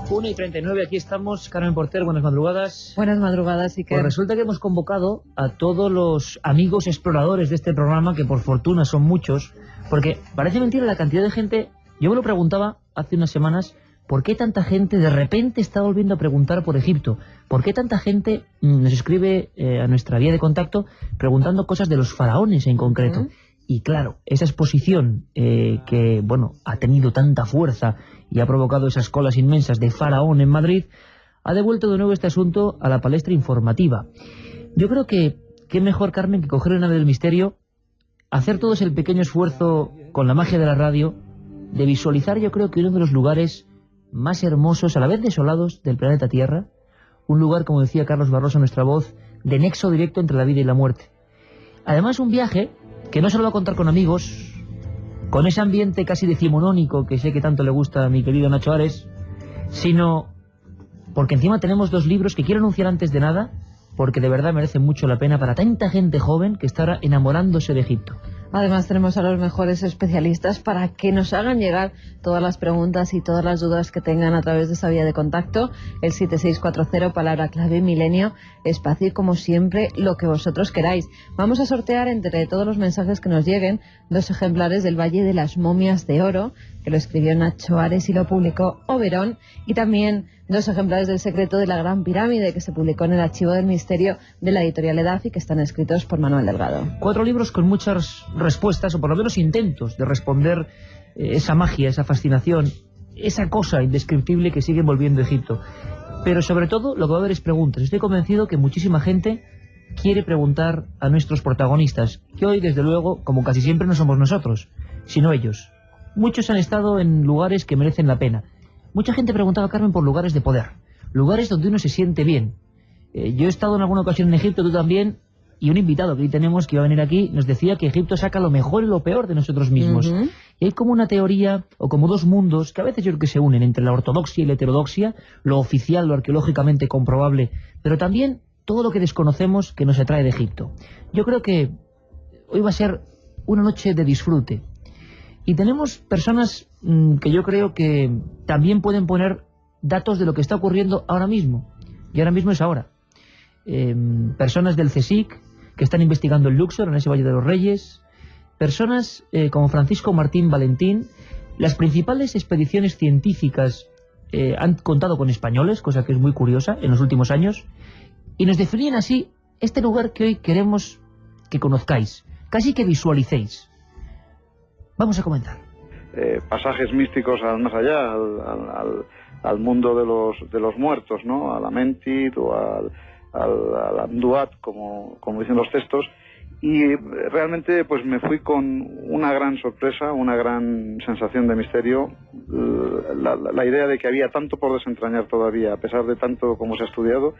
1:39, aquí estamos. Carmen Porter, buenas madrugadas. Buenas madrugadas, Iker. Pues resulta que hemos convocado a todos los amigos exploradores de este programa, que por fortuna son muchos, porque parece mentira la cantidad de gente. Yo me lo preguntaba hace unas semanas, ¿por qué tanta gente de repente está volviendo a preguntar por Egipto? ¿Por qué tanta gente nos escribe a nuestra vía de contacto preguntando cosas de los faraones en concreto? Y claro, esa exposición que, bueno, ha tenido tanta fuerza y ha provocado esas colas inmensas de Faraón en Madrid, ha devuelto de nuevo este asunto a la palestra informativa. Yo creo que qué mejor, Carmen, que coger la nave del misterio, hacer todos el pequeño esfuerzo con la magia de la radio, de visualizar, yo creo que uno de los lugares más hermosos, a la vez desolados, del planeta Tierra, un lugar, como decía Carlos Barroso, nuestra voz, de nexo directo entre la vida y la muerte. Además, un viaje que no solo va a contar con amigos, con ese ambiente casi decimonónico que sé que tanto le gusta a mi querido Nacho Ares, sino porque encima tenemos dos libros que quiero anunciar antes de nada, porque de verdad merecen mucho la pena para tanta gente joven que está ahora enamorándose de Egipto. Además tenemos a los mejores especialistas para que nos hagan llegar todas las preguntas y todas las dudas que tengan a través de esa vía de contacto, el 7640, palabra clave milenio, espacio y como siempre lo que vosotros queráis. Vamos a sortear entre todos los mensajes que nos lleguen 2 ejemplares del Valle de las Momias de Oro, que lo escribió Nacho Ares y lo publicó Oberón, y también 2 ejemplares del Secreto de la Gran Pirámide, que se publicó en el Archivo del Misterio de la editorial Edaf y que están escritos por Manuel Delgado. 4 libros con muchas respuestas, o por lo menos intentos de responder esa magia, esa fascinación, esa cosa indescriptible que sigue envolviendo Egipto. Pero sobre todo lo que va a haber es preguntas. Estoy convencido que muchísima gente quiere preguntar a nuestros protagonistas, que hoy, desde luego, como casi siempre, no somos nosotros, sino ellos. Muchos han estado en lugares que merecen la pena. Mucha gente preguntaba, Carmen, por lugares de poder, lugares donde uno se siente bien. Yo he estado en alguna ocasión en Egipto, tú también, y un invitado que hoy tenemos, que iba a venir aquí, nos decía que Egipto saca lo mejor y lo peor de nosotros mismos. Y hay como una teoría, o como dos mundos, que a veces yo creo que se unen, entre la ortodoxia y la heterodoxia, lo oficial, lo arqueológicamente comprobable, pero también todo lo que desconocemos que nos atrae de Egipto. Yo creo que hoy va a ser una noche de disfrute. Y tenemos personas que yo creo que también pueden poner datos de lo que está ocurriendo ahora mismo. Y ahora mismo es ahora. Personas del CSIC que están investigando el Luxor en ese Valle de los Reyes. Personas como Francisco Martín Valentín. Las principales expediciones científicas han contado con españoles, cosa que es muy curiosa en los últimos años. Y nos definen así este lugar que hoy queremos que conozcáis, casi que visualicéis. Vamos a comenzar. Pasajes místicos al más allá, al mundo de los muertos, ¿no? A la Mentit o al Amduat, como dicen los textos. Y realmente pues me fui con una gran sorpresa, una gran sensación de misterio, la idea de que había tanto por desentrañar todavía, a pesar de tanto como se ha estudiado,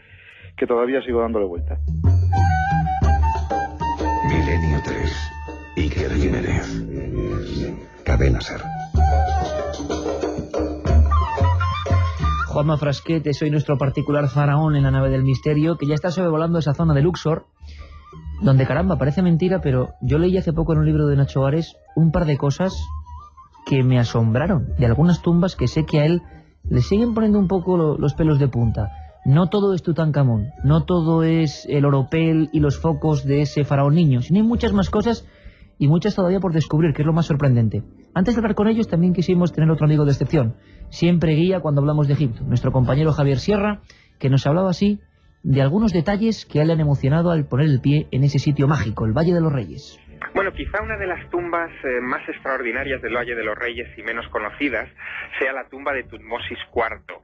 que todavía sigo dándole vuelta. Milenio 3. Iker Jiménez. Cadena Ser. Juanma Frasquete, soy nuestro particular faraón en la nave del misterio, que ya está sobrevolando esa zona de Luxor, donde, caramba, parece mentira, pero yo leí hace poco en un libro de Nacho Ares un par de cosas que me asombraron, de algunas tumbas que sé que a él le siguen poniendo un poco los pelos de punta. No todo es Tutankamón, no todo es el oropel y los focos de ese faraón niño, sino hay muchas más cosas y muchas todavía por descubrir, que es lo más sorprendente. Antes de hablar con ellos también quisimos tener otro amigo de excepción, siempre guía cuando hablamos de Egipto, nuestro compañero Javier Sierra, que nos hablaba así de algunos detalles que a él le han emocionado al poner el pie en ese sitio mágico, el Valle de los Reyes. Bueno, quizá una de las tumbas más extraordinarias del Valle de los Reyes y menos conocidas sea la tumba de Tutmosis IV.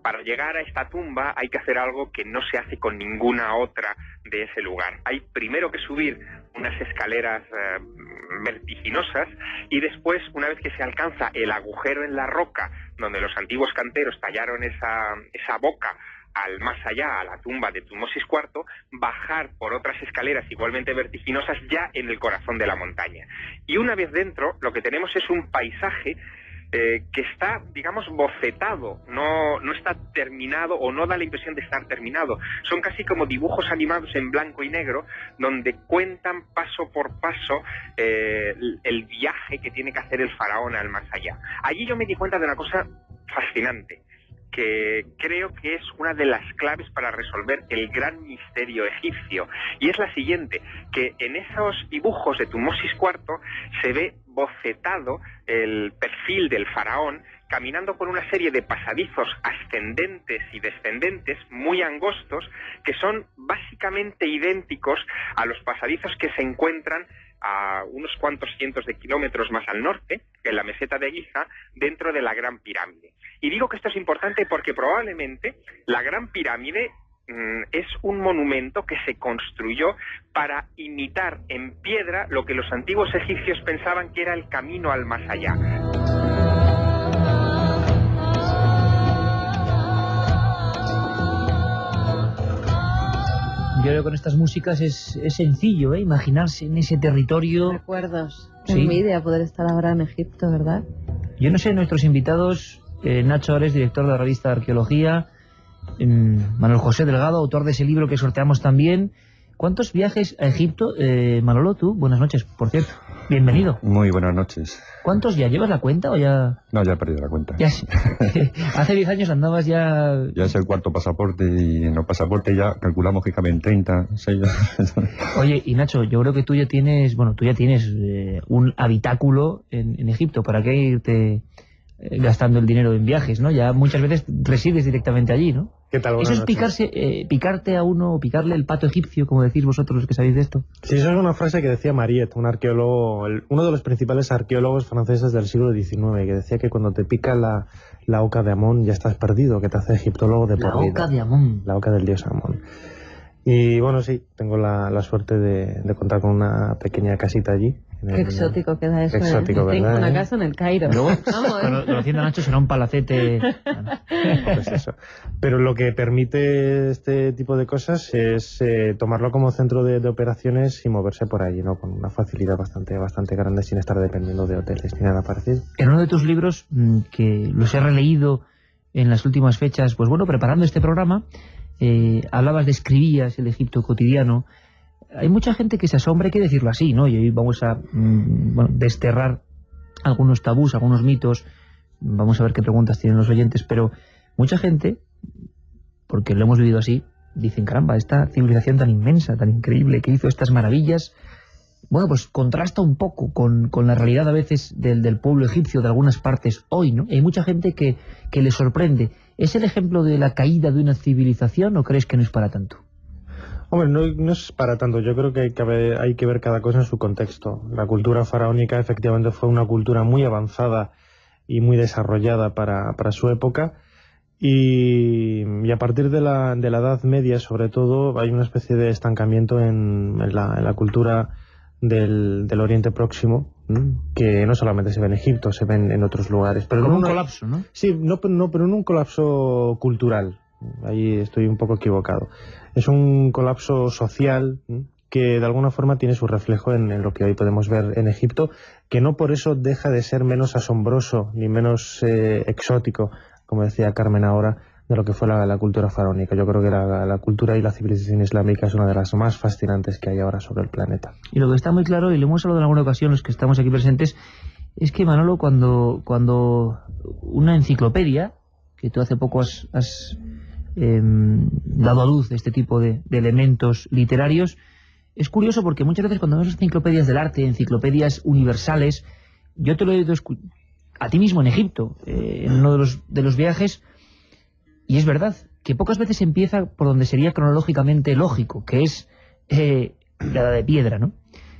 Para llegar a esta tumba hay que hacer algo que no se hace con ninguna otra de ese lugar. Hay primero que subir unas escaleras vertiginosas y después, una vez que se alcanza el agujero en la roca donde los antiguos canteros tallaron esa boca al más allá, a la tumba de Tutmosis IV, bajar por otras escaleras igualmente vertiginosas ya en el corazón de la montaña. Y una vez dentro, lo que tenemos es un paisaje que está, digamos, bocetado, no está terminado o no da la impresión de estar terminado. Son casi como dibujos animados en blanco y negro, donde cuentan paso por paso el viaje que tiene que hacer el faraón al más allá. Allí yo me di cuenta de una cosa fascinante, que creo que es una de las claves para resolver el gran misterio egipcio, y es la siguiente, que en esos dibujos de Tutmosis IV se ve bocetado el perfil del faraón caminando por una serie de pasadizos ascendentes y descendentes muy angostos que son básicamente idénticos a los pasadizos que se encuentran a unos cuantos cientos de kilómetros más al norte, en la meseta de Giza, dentro de la Gran Pirámide. Y digo que esto es importante porque probablemente la Gran Pirámide es un monumento que se construyó para imitar en piedra lo que los antiguos egipcios pensaban que era el camino al más allá. Yo creo que con estas músicas es sencillo, imaginarse en ese territorio. Recuerdos. Sí. Envidia poder estar ahora en Egipto, ¿verdad? Yo no sé, nuestros invitados, Nacho Ares, director de la revista de Arqueología, Manuel José Delgado, autor de ese libro que sorteamos también. ¿Cuántos viajes a Egipto? Manolo, tú, buenas noches, por cierto. Bienvenido. Muy buenas noches. ¿Cuántos ya? ¿Llevas la cuenta o ya...? No, ya he perdido la cuenta. Ya hace 10 años andabas ya... Ya es el cuarto pasaporte y en los pasaportes ya calculamos que caben 30, 6... Oye, y Nacho, yo creo que tú ya tienes, un habitáculo en Egipto. ¿Para qué irte gastando el dinero en viajes, no? Ya muchas veces resides directamente allí, ¿no? ¿Qué tal? Eso es picarte a uno, picarle el pato egipcio, como decís vosotros que sabéis de esto. Sí, eso es una frase que decía Mariette, un arqueólogo, uno de los principales arqueólogos franceses del siglo XIX, que decía que cuando te pica la oca de Amón ya estás perdido, que te hace egiptólogo de por vida. La oca de Amón. La oca del dios Amón. Y bueno, sí, tengo la suerte de contar con una pequeña casita allí. Qué exótico queda eso. Exótico, ¿verdad? Tengo una casa en el Cairo. Luego, Vamos, conociendo a Nacho, será un palacete. Pues eso. Pero lo que permite este tipo de cosas es tomarlo como centro de operaciones y moverse por allí, ¿no? Con una facilidad bastante grande, sin estar dependiendo de hoteles ni nada parecido. En uno de tus libros, que los he releído en las últimas fechas, pues bueno, preparando este programa, describías el Egipto cotidiano. Hay mucha gente que se asombra, hay que decirlo así, ¿no? Y hoy vamos a desterrar algunos tabús, algunos mitos. Vamos a ver qué preguntas tienen los oyentes, pero mucha gente, porque lo hemos vivido así, dicen, caramba, esta civilización tan inmensa, tan increíble, que hizo estas maravillas, bueno, pues contrasta un poco con la realidad a veces del pueblo egipcio de algunas partes hoy, ¿no? Hay mucha gente que le sorprende. ¿Es el ejemplo de la caída de una civilización o crees que no es para tanto? Hombre, no es para tanto. Yo creo que hay que ver cada cosa en su contexto. La cultura faraónica efectivamente fue una cultura muy avanzada y muy desarrollada para su época. Y a partir de la Edad Media, sobre todo, hay una especie de estancamiento en la cultura del Oriente Próximo, que no solamente se ve en Egipto, se ve en otros lugares. Pero como un colapso, ¿no? Sí, pero en un colapso cultural. Ahí estoy un poco equivocado. Es un colapso social que de alguna forma tiene su reflejo en lo que hoy podemos ver en Egipto, que no por eso deja de ser menos asombroso ni menos exótico, como decía Carmen ahora, de lo que fue la cultura faraónica. Yo creo que la cultura y la civilización islámica es una de las más fascinantes que hay ahora sobre el planeta. Y lo que está muy claro, y lo hemos hablado en alguna ocasión los que estamos aquí presentes, es que, Manolo, cuando una enciclopedia, que tú hace poco has dado a luz este tipo de elementos literarios, es curioso porque muchas veces cuando vemos enciclopedias del arte, enciclopedias universales, yo te lo he oído a ti mismo en Egipto, en uno de los viajes, y es verdad que pocas veces empieza por donde sería cronológicamente lógico, que es la edad de piedra, ¿no?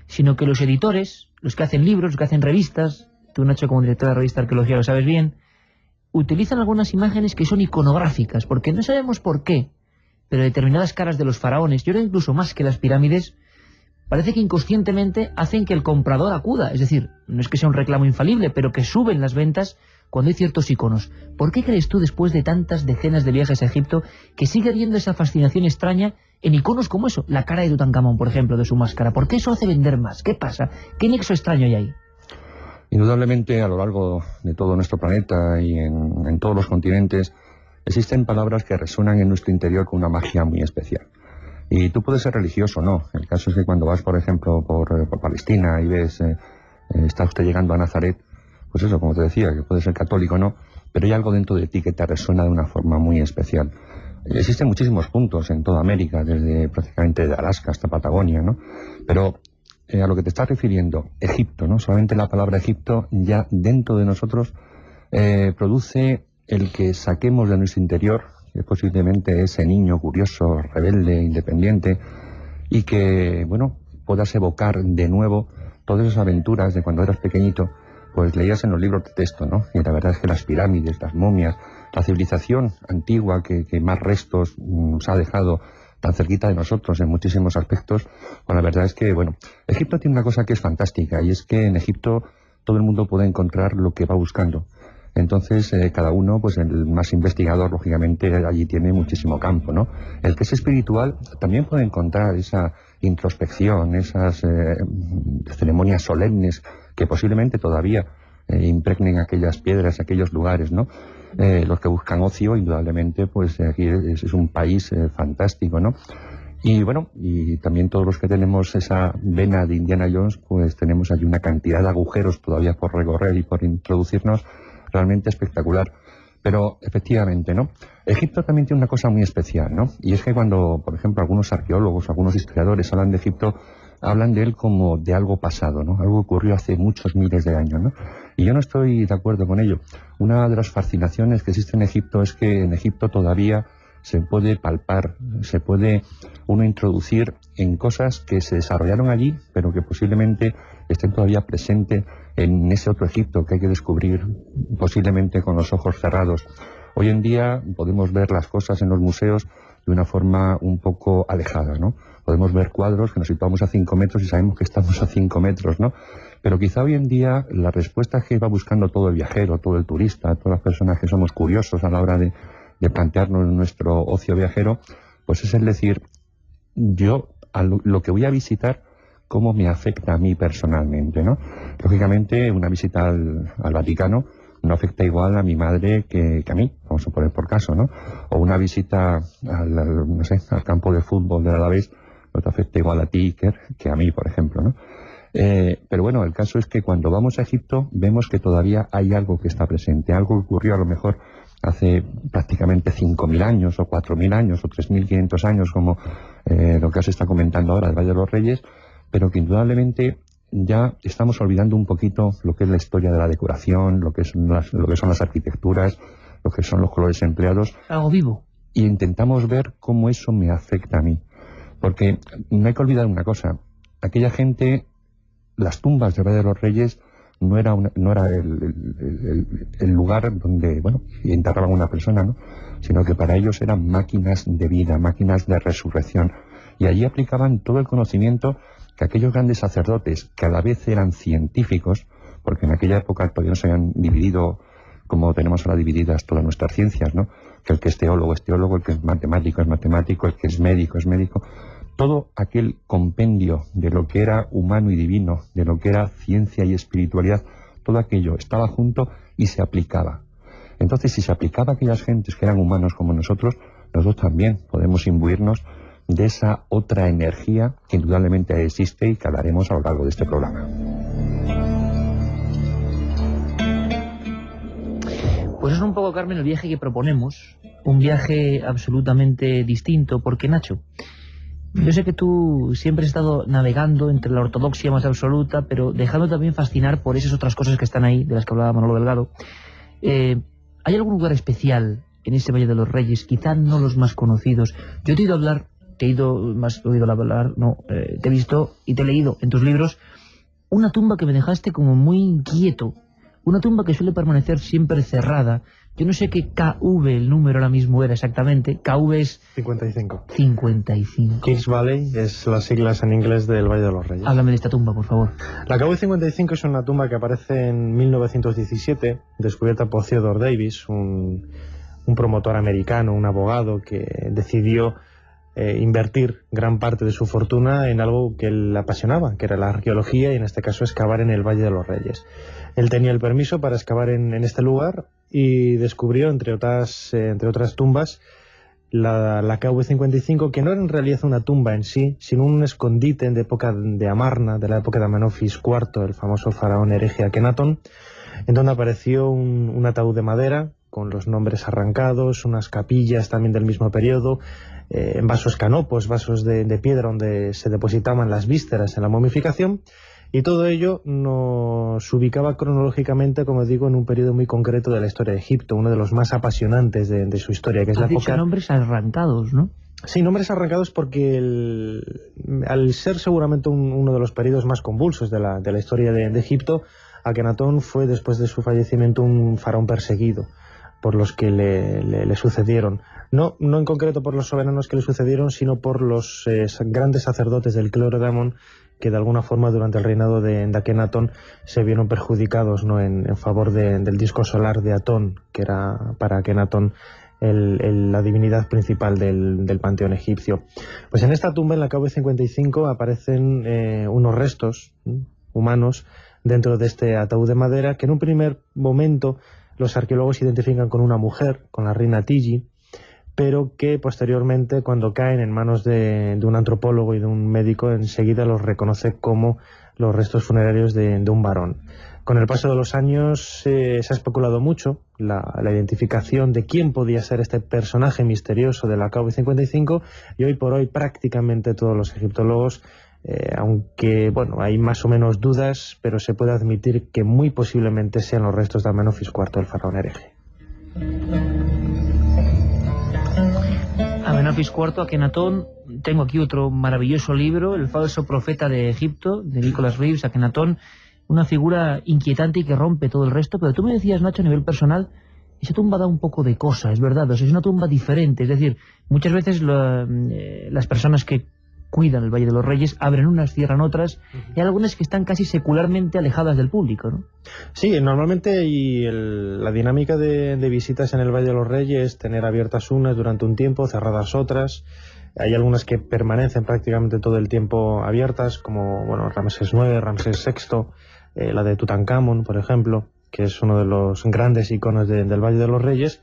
Sino que los editores, los que hacen libros, los que hacen revistas, tú, Nacho, como director de la revista Arqueología lo sabes bien, utilizan algunas imágenes que son iconográficas, porque no sabemos por qué, pero determinadas caras de los faraones, yo creo incluso más que las pirámides, parece que inconscientemente hacen que el comprador acuda. Es decir, no es que sea un reclamo infalible, pero que suben las ventas cuando hay ciertos iconos. ¿Por qué crees tú, después de tantas decenas de viajes a Egipto, que sigue habiendo esa fascinación extraña en iconos como eso? La cara de Tutankamón, por ejemplo, de su máscara. ¿Por qué eso hace vender más? ¿Qué pasa? ¿Qué nexo extraño hay ahí? Indudablemente, a lo largo de todo nuestro planeta y en todos los continentes, existen palabras que resuenan en nuestro interior con una magia muy especial. Y tú puedes ser religioso o no. El caso es que cuando vas, por ejemplo, por Palestina y ves, está usted llegando a Nazaret, pues eso, como te decía, que puede ser católico o no, pero hay algo dentro de ti que te resuena de una forma muy especial. Existen muchísimos puntos en toda América, desde prácticamente de Alaska hasta Patagonia, ¿no? Pero a lo que te estás refiriendo, Egipto, ¿no? Solamente la palabra Egipto ya dentro de nosotros produce el que saquemos de nuestro interior, que posiblemente ese niño curioso, rebelde, independiente, y que, bueno, puedas evocar de nuevo todas esas aventuras de cuando eras pequeñito, pues leías en los libros de texto, ¿no? Y la verdad es que las pirámides, las momias, la civilización antigua que más restos nos ha dejado tan cerquita de nosotros en muchísimos aspectos, pues la verdad es que, bueno, Egipto tiene una cosa que es fantástica, y es que en Egipto todo el mundo puede encontrar lo que va buscando. Entonces, cada uno, pues el más investigador, lógicamente, allí tiene muchísimo campo, ¿no? El que es espiritual también puede encontrar esa introspección, esas ceremonias solemnes que posiblemente todavía impregnen aquellas piedras, aquellos lugares, ¿no? Los que buscan ocio, indudablemente, pues aquí es un país fantástico, ¿no? Y bueno, y también todos los que tenemos esa vena de Indiana Jones, pues tenemos allí una cantidad de agujeros todavía por recorrer y por introducirnos realmente espectacular. Pero efectivamente, ¿no? Egipto también tiene una cosa muy especial, ¿no? Y es que cuando, por ejemplo, algunos arqueólogos, algunos historiadores hablan de Egipto, hablan de él como de algo pasado, ¿no? Algo que ocurrió hace muchos miles de años, ¿no? Y yo no estoy de acuerdo con ello. Una de las fascinaciones que existe en Egipto es que en Egipto todavía se puede palpar, se puede uno introducir en cosas que se desarrollaron allí, pero que posiblemente estén todavía presentes en ese otro Egipto que hay que descubrir posiblemente con los ojos cerrados. Hoy en día podemos ver las cosas en los museos de una forma un poco alejada, ¿no? Podemos ver cuadros que nos situamos a 5 metros y sabemos que estamos a 5 metros, ¿no? Pero quizá hoy en día la respuesta que va buscando todo el viajero, todo el turista, todas las personas que somos curiosos a la hora de plantearnos nuestro ocio viajero, pues es el decir, yo a lo que voy a visitar, cómo me afecta a mí personalmente, ¿no? Lógicamente, una visita al Vaticano no afecta igual a mi madre que a mí, vamos a poner por caso, ¿no? O una visita al campo de fútbol del Alavés no te afecta igual a ti, Iker, que a mí, por ejemplo, ¿no? Pero bueno, el caso es que cuando vamos a Egipto vemos que todavía hay algo que está presente, algo que ocurrió a lo mejor hace prácticamente 5.000 años o 4.000 años o 3.500 años, como lo que os está comentando ahora, el Valle de los Reyes, pero que indudablemente ya estamos olvidando un poquito lo que es la historia de la decoración, lo que son las arquitecturas, lo que son los colores empleados. Algo vivo. Y intentamos ver cómo eso me afecta a mí. Porque no hay que olvidar una cosa, aquella gente, las tumbas del Valle de los Reyes no era el lugar donde, bueno, enterraban a una persona, ¿no? Sino que para ellos eran máquinas de vida, máquinas de resurrección. Y allí aplicaban todo el conocimiento que aquellos grandes sacerdotes, que a la vez eran científicos, porque en aquella época todavía no se habían dividido como tenemos ahora divididas todas nuestras ciencias, ¿no? Que el que es teólogo, el que es matemático, el que es médico, todo aquel compendio de lo que era humano y divino, de lo que era ciencia y espiritualidad, todo aquello estaba junto y se aplicaba. Entonces, si se aplicaba a aquellas gentes que eran humanos como nosotros también podemos imbuirnos de esa otra energía que indudablemente existe y que hablaremos a lo largo de este programa. Pues es un poco, Carmen, el viaje que proponemos, un viaje absolutamente distinto, porque, Nacho, yo sé que tú siempre has estado navegando entre la ortodoxia más absoluta, pero dejando también fascinar por esas otras cosas que están ahí, de las que hablaba Manolo Delgado. ¿Hay algún lugar especial en ese Valle de los Reyes, quizá no los más conocidos? Yo te he he visto y te he leído en tus libros una tumba que me dejaste como muy inquieto, una tumba que suele permanecer siempre cerrada. Yo no sé qué KV, el número ahora mismo era exactamente. KV es 55. 55. Kings Valley es las siglas en inglés del Valle de los Reyes. Háblame de esta tumba, por favor. La KV 55 es una tumba que aparece en 1917, descubierta por Theodore Davis, un promotor americano, un abogado que decidió invertir gran parte de su fortuna en algo que le apasionaba, que era la arqueología, y en este caso excavar en el Valle de los Reyes. Él tenía el permiso para excavar en este lugar y descubrió, entre otras tumbas, la KV55, que no era en realidad una tumba en sí, sino un escondite de época de Amarna, de la época de Amenofis IV, el famoso faraón hereje Akenatón, en donde apareció un ataúd de madera con los nombres arrancados, unas capillas también del mismo periodo, en vasos canopos, vasos de piedra donde se depositaban las vísceras en la momificación, y todo ello nos ubicaba cronológicamente, como digo, en un periodo muy concreto de la historia de Egipto, uno de los más apasionantes de su historia, que es la época... nombres arrancados, ¿no? Sí, nombres arrancados porque al ser seguramente uno de los periodos más convulsos de la historia de Egipto, Akenatón fue, después de su fallecimiento, un faraón perseguido por los que le sucedieron. No en concreto por los soberanos que le sucedieron, sino por los grandes sacerdotes del clero de Amón, que de alguna forma durante el reinado de Akenatón se vieron perjudicados, ¿no?, en favor del disco solar de Atón, que era para Akenatón la divinidad principal del panteón egipcio. Pues en esta tumba, en la KB55, aparecen unos restos humanos dentro de este ataúd de madera, que en un primer momento los arqueólogos identifican con una mujer, con la reina Tigi, pero que posteriormente, cuando caen en manos de un antropólogo y de un médico, enseguida los reconoce como los restos funerarios de un varón. Con el paso de los años se ha especulado mucho la identificación de quién podía ser este personaje misterioso de la KB55, y hoy por hoy prácticamente todos los egiptólogos, aunque bueno, hay más o menos dudas, pero se puede admitir que muy posiblemente sean los restos de Amenofis IV, el faraón hereje. Amenofis IV, Akenatón. Tengo aquí otro maravilloso libro, El falso profeta de Egipto, de Nicholas Reeves. Akenatón, una figura inquietante y que rompe todo el resto. Pero tú me decías, Nacho, a nivel personal, esa tumba da un poco de cosa, es verdad, o sea, es una tumba diferente. Es decir, muchas veces las personas que cuidan el Valle de los Reyes abren unas, cierran otras, y hay algunas que están casi secularmente alejadas del público, ¿no? Sí, normalmente la dinámica de visitas en el Valle de los Reyes es tener abiertas unas durante un tiempo, cerradas otras. Hay algunas que permanecen prácticamente todo el tiempo abiertas, como bueno, Ramsés IX, Ramsés VI, la de Tutankamón, por ejemplo, que es uno de los grandes iconos del Valle de los Reyes.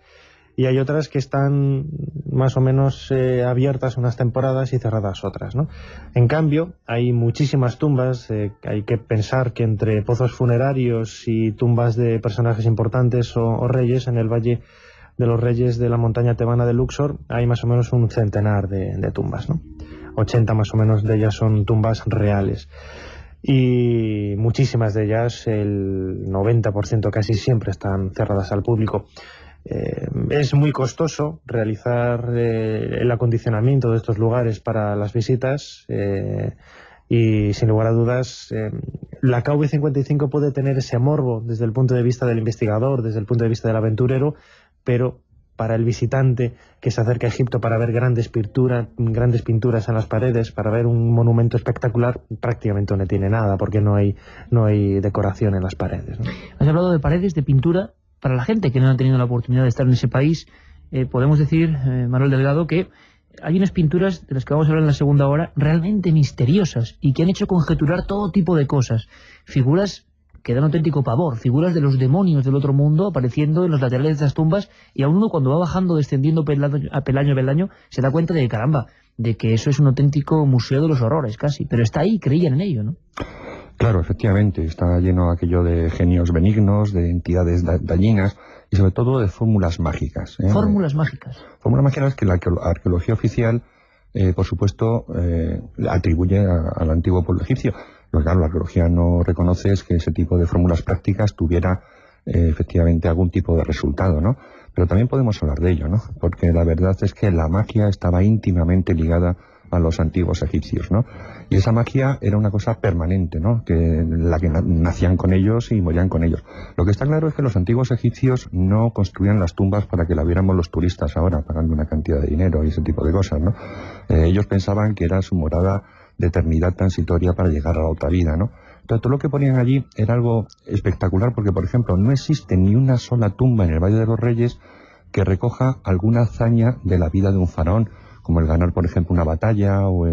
Y hay otras que están más o menos abiertas unas temporadas y cerradas otras, ¿no? En cambio, hay muchísimas tumbas. Hay que pensar que entre pozos funerarios y tumbas de personajes importantes o reyes, en el Valle de los Reyes de la montaña tebana de Luxor hay más o menos un centenar de tumbas, ¿no? 80 más o menos de ellas son tumbas reales. Y muchísimas de ellas, el 90% casi siempre, están cerradas al público. Es muy costoso realizar el acondicionamiento de estos lugares para las visitas, y sin lugar a dudas la KB55 puede tener ese morbo desde el punto de vista del investigador, desde el punto de vista del aventurero, pero para el visitante que se acerca a Egipto para ver grandes pinturas en las paredes, para ver un monumento espectacular, prácticamente no tiene nada, porque no hay decoración en las paredes, ¿no? Has hablado de paredes, de pintura. Para la gente que no ha tenido la oportunidad de estar en ese país, podemos decir, Manuel Delgado, que hay unas pinturas de las que vamos a hablar en la segunda hora realmente misteriosas y que han hecho conjeturar todo tipo de cosas. Figuras que dan auténtico pavor, figuras de los demonios del otro mundo apareciendo en los laterales de estas tumbas, y a uno, cuando va bajando, descendiendo peldaño a peldaño, se da cuenta de que, caramba, de que eso es un auténtico museo de los horrores casi. Pero está ahí, creían en ello, ¿no? Claro, efectivamente, está lleno aquello de genios benignos, de entidades dañinas y sobre todo de fórmulas mágicas. Fórmulas mágicas. Fórmulas mágicas que la arqueología oficial, por supuesto, atribuye al antiguo pueblo egipcio. Pero claro, la arqueología no reconoce es que ese tipo de fórmulas prácticas tuviera efectivamente algún tipo de resultado, ¿no? Pero también podemos hablar de ello, ¿no? Porque la verdad es que la magia estaba íntimamente ligada a los antiguos egipcios, ¿no? Y esa magia era una cosa permanente, ¿no? La que nacían con ellos y morían con ellos. Lo que está claro es que los antiguos egipcios no construían las tumbas para que la viéramos los turistas ahora, pagando una cantidad de dinero y ese tipo de cosas, ¿no? Ellos pensaban que era su morada de eternidad transitoria para llegar a la otra vida, ¿no? Entonces, todo lo que ponían allí era algo espectacular, porque, por ejemplo, no existe ni una sola tumba en el Valle de los Reyes que recoja alguna hazaña de la vida de un faraón, como el ganar, por ejemplo, una batalla o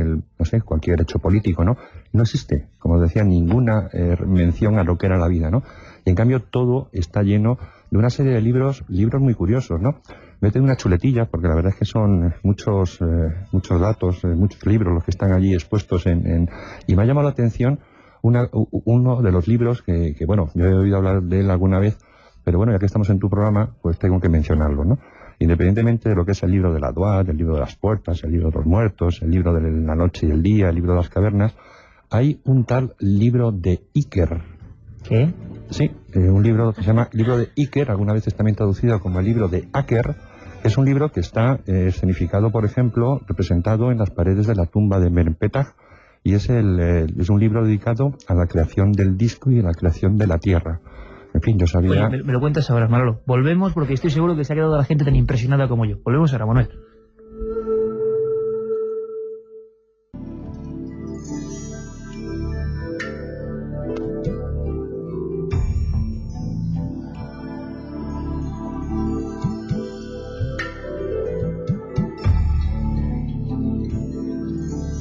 cualquier hecho político, ¿no? No existe, como decía, ninguna mención a lo que era la vida, ¿no? Y en cambio todo está lleno de una serie de libros muy curiosos, ¿no? Vete una chuletilla, porque la verdad es que son muchos datos, muchos libros los que están allí expuestos y me ha llamado la atención uno de los libros que, bueno, yo he oído hablar de él alguna vez, pero bueno, ya que estamos en tu programa, pues tengo que mencionarlo, ¿no? Independientemente de lo que es el libro de la Duat, el libro de las puertas, el libro de los muertos, el libro de la noche y el día, el libro de las cavernas, hay un tal libro de Iker. ¿Qué? Sí, un libro que se llama Libro de Iker, algunas veces también traducido como el libro de Aker. Es un libro que está escenificado, por ejemplo, representado en las paredes de la tumba de Menpetah, y es un libro dedicado a la creación del disco y a la creación de la tierra. En fin, yo sabía... Oye, me lo cuentas ahora, Manolo. Volvemos porque estoy seguro que se ha quedado la gente tan impresionada como yo. Volvemos ahora, Manuel.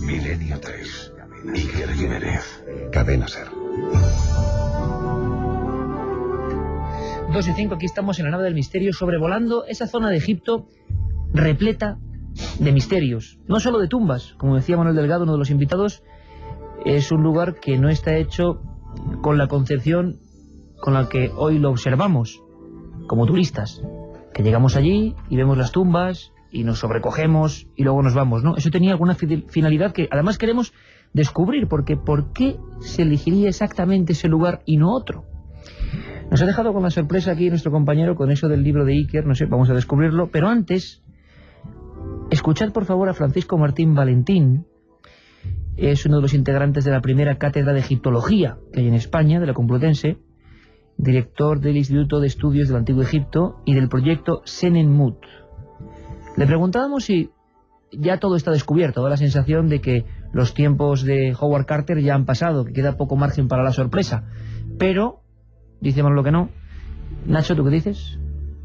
Milenio 3. Iker Jiménez. Cadena Ser. 2 y 5, aquí estamos en la nave del misterio, sobrevolando esa zona de Egipto repleta de misterios. No solo de tumbas, como decía Manuel Delgado, uno de los invitados, es un lugar que no está hecho con la concepción con la que hoy lo observamos, como turistas, que llegamos allí y vemos las tumbas y nos sobrecogemos y luego nos vamos, ¿no? Eso tenía alguna finalidad que además queremos descubrir, porque ¿por qué se elegiría exactamente ese lugar y no otro? Nos ha dejado con la sorpresa aquí nuestro compañero con eso del libro de Iker, no sé, vamos a descubrirlo, pero antes, escuchad por favor a Francisco Martín Valentín. Es uno de los integrantes de la primera cátedra de egiptología que hay en España, de la Complutense, director del Instituto de Estudios del Antiguo Egipto y del proyecto Senenmut. Le preguntábamos si ya todo está descubierto, da la sensación de que los tiempos de Howard Carter ya han pasado, que queda poco margen para la sorpresa, pero... dice Manolo que no. Nacho, ¿tú qué dices?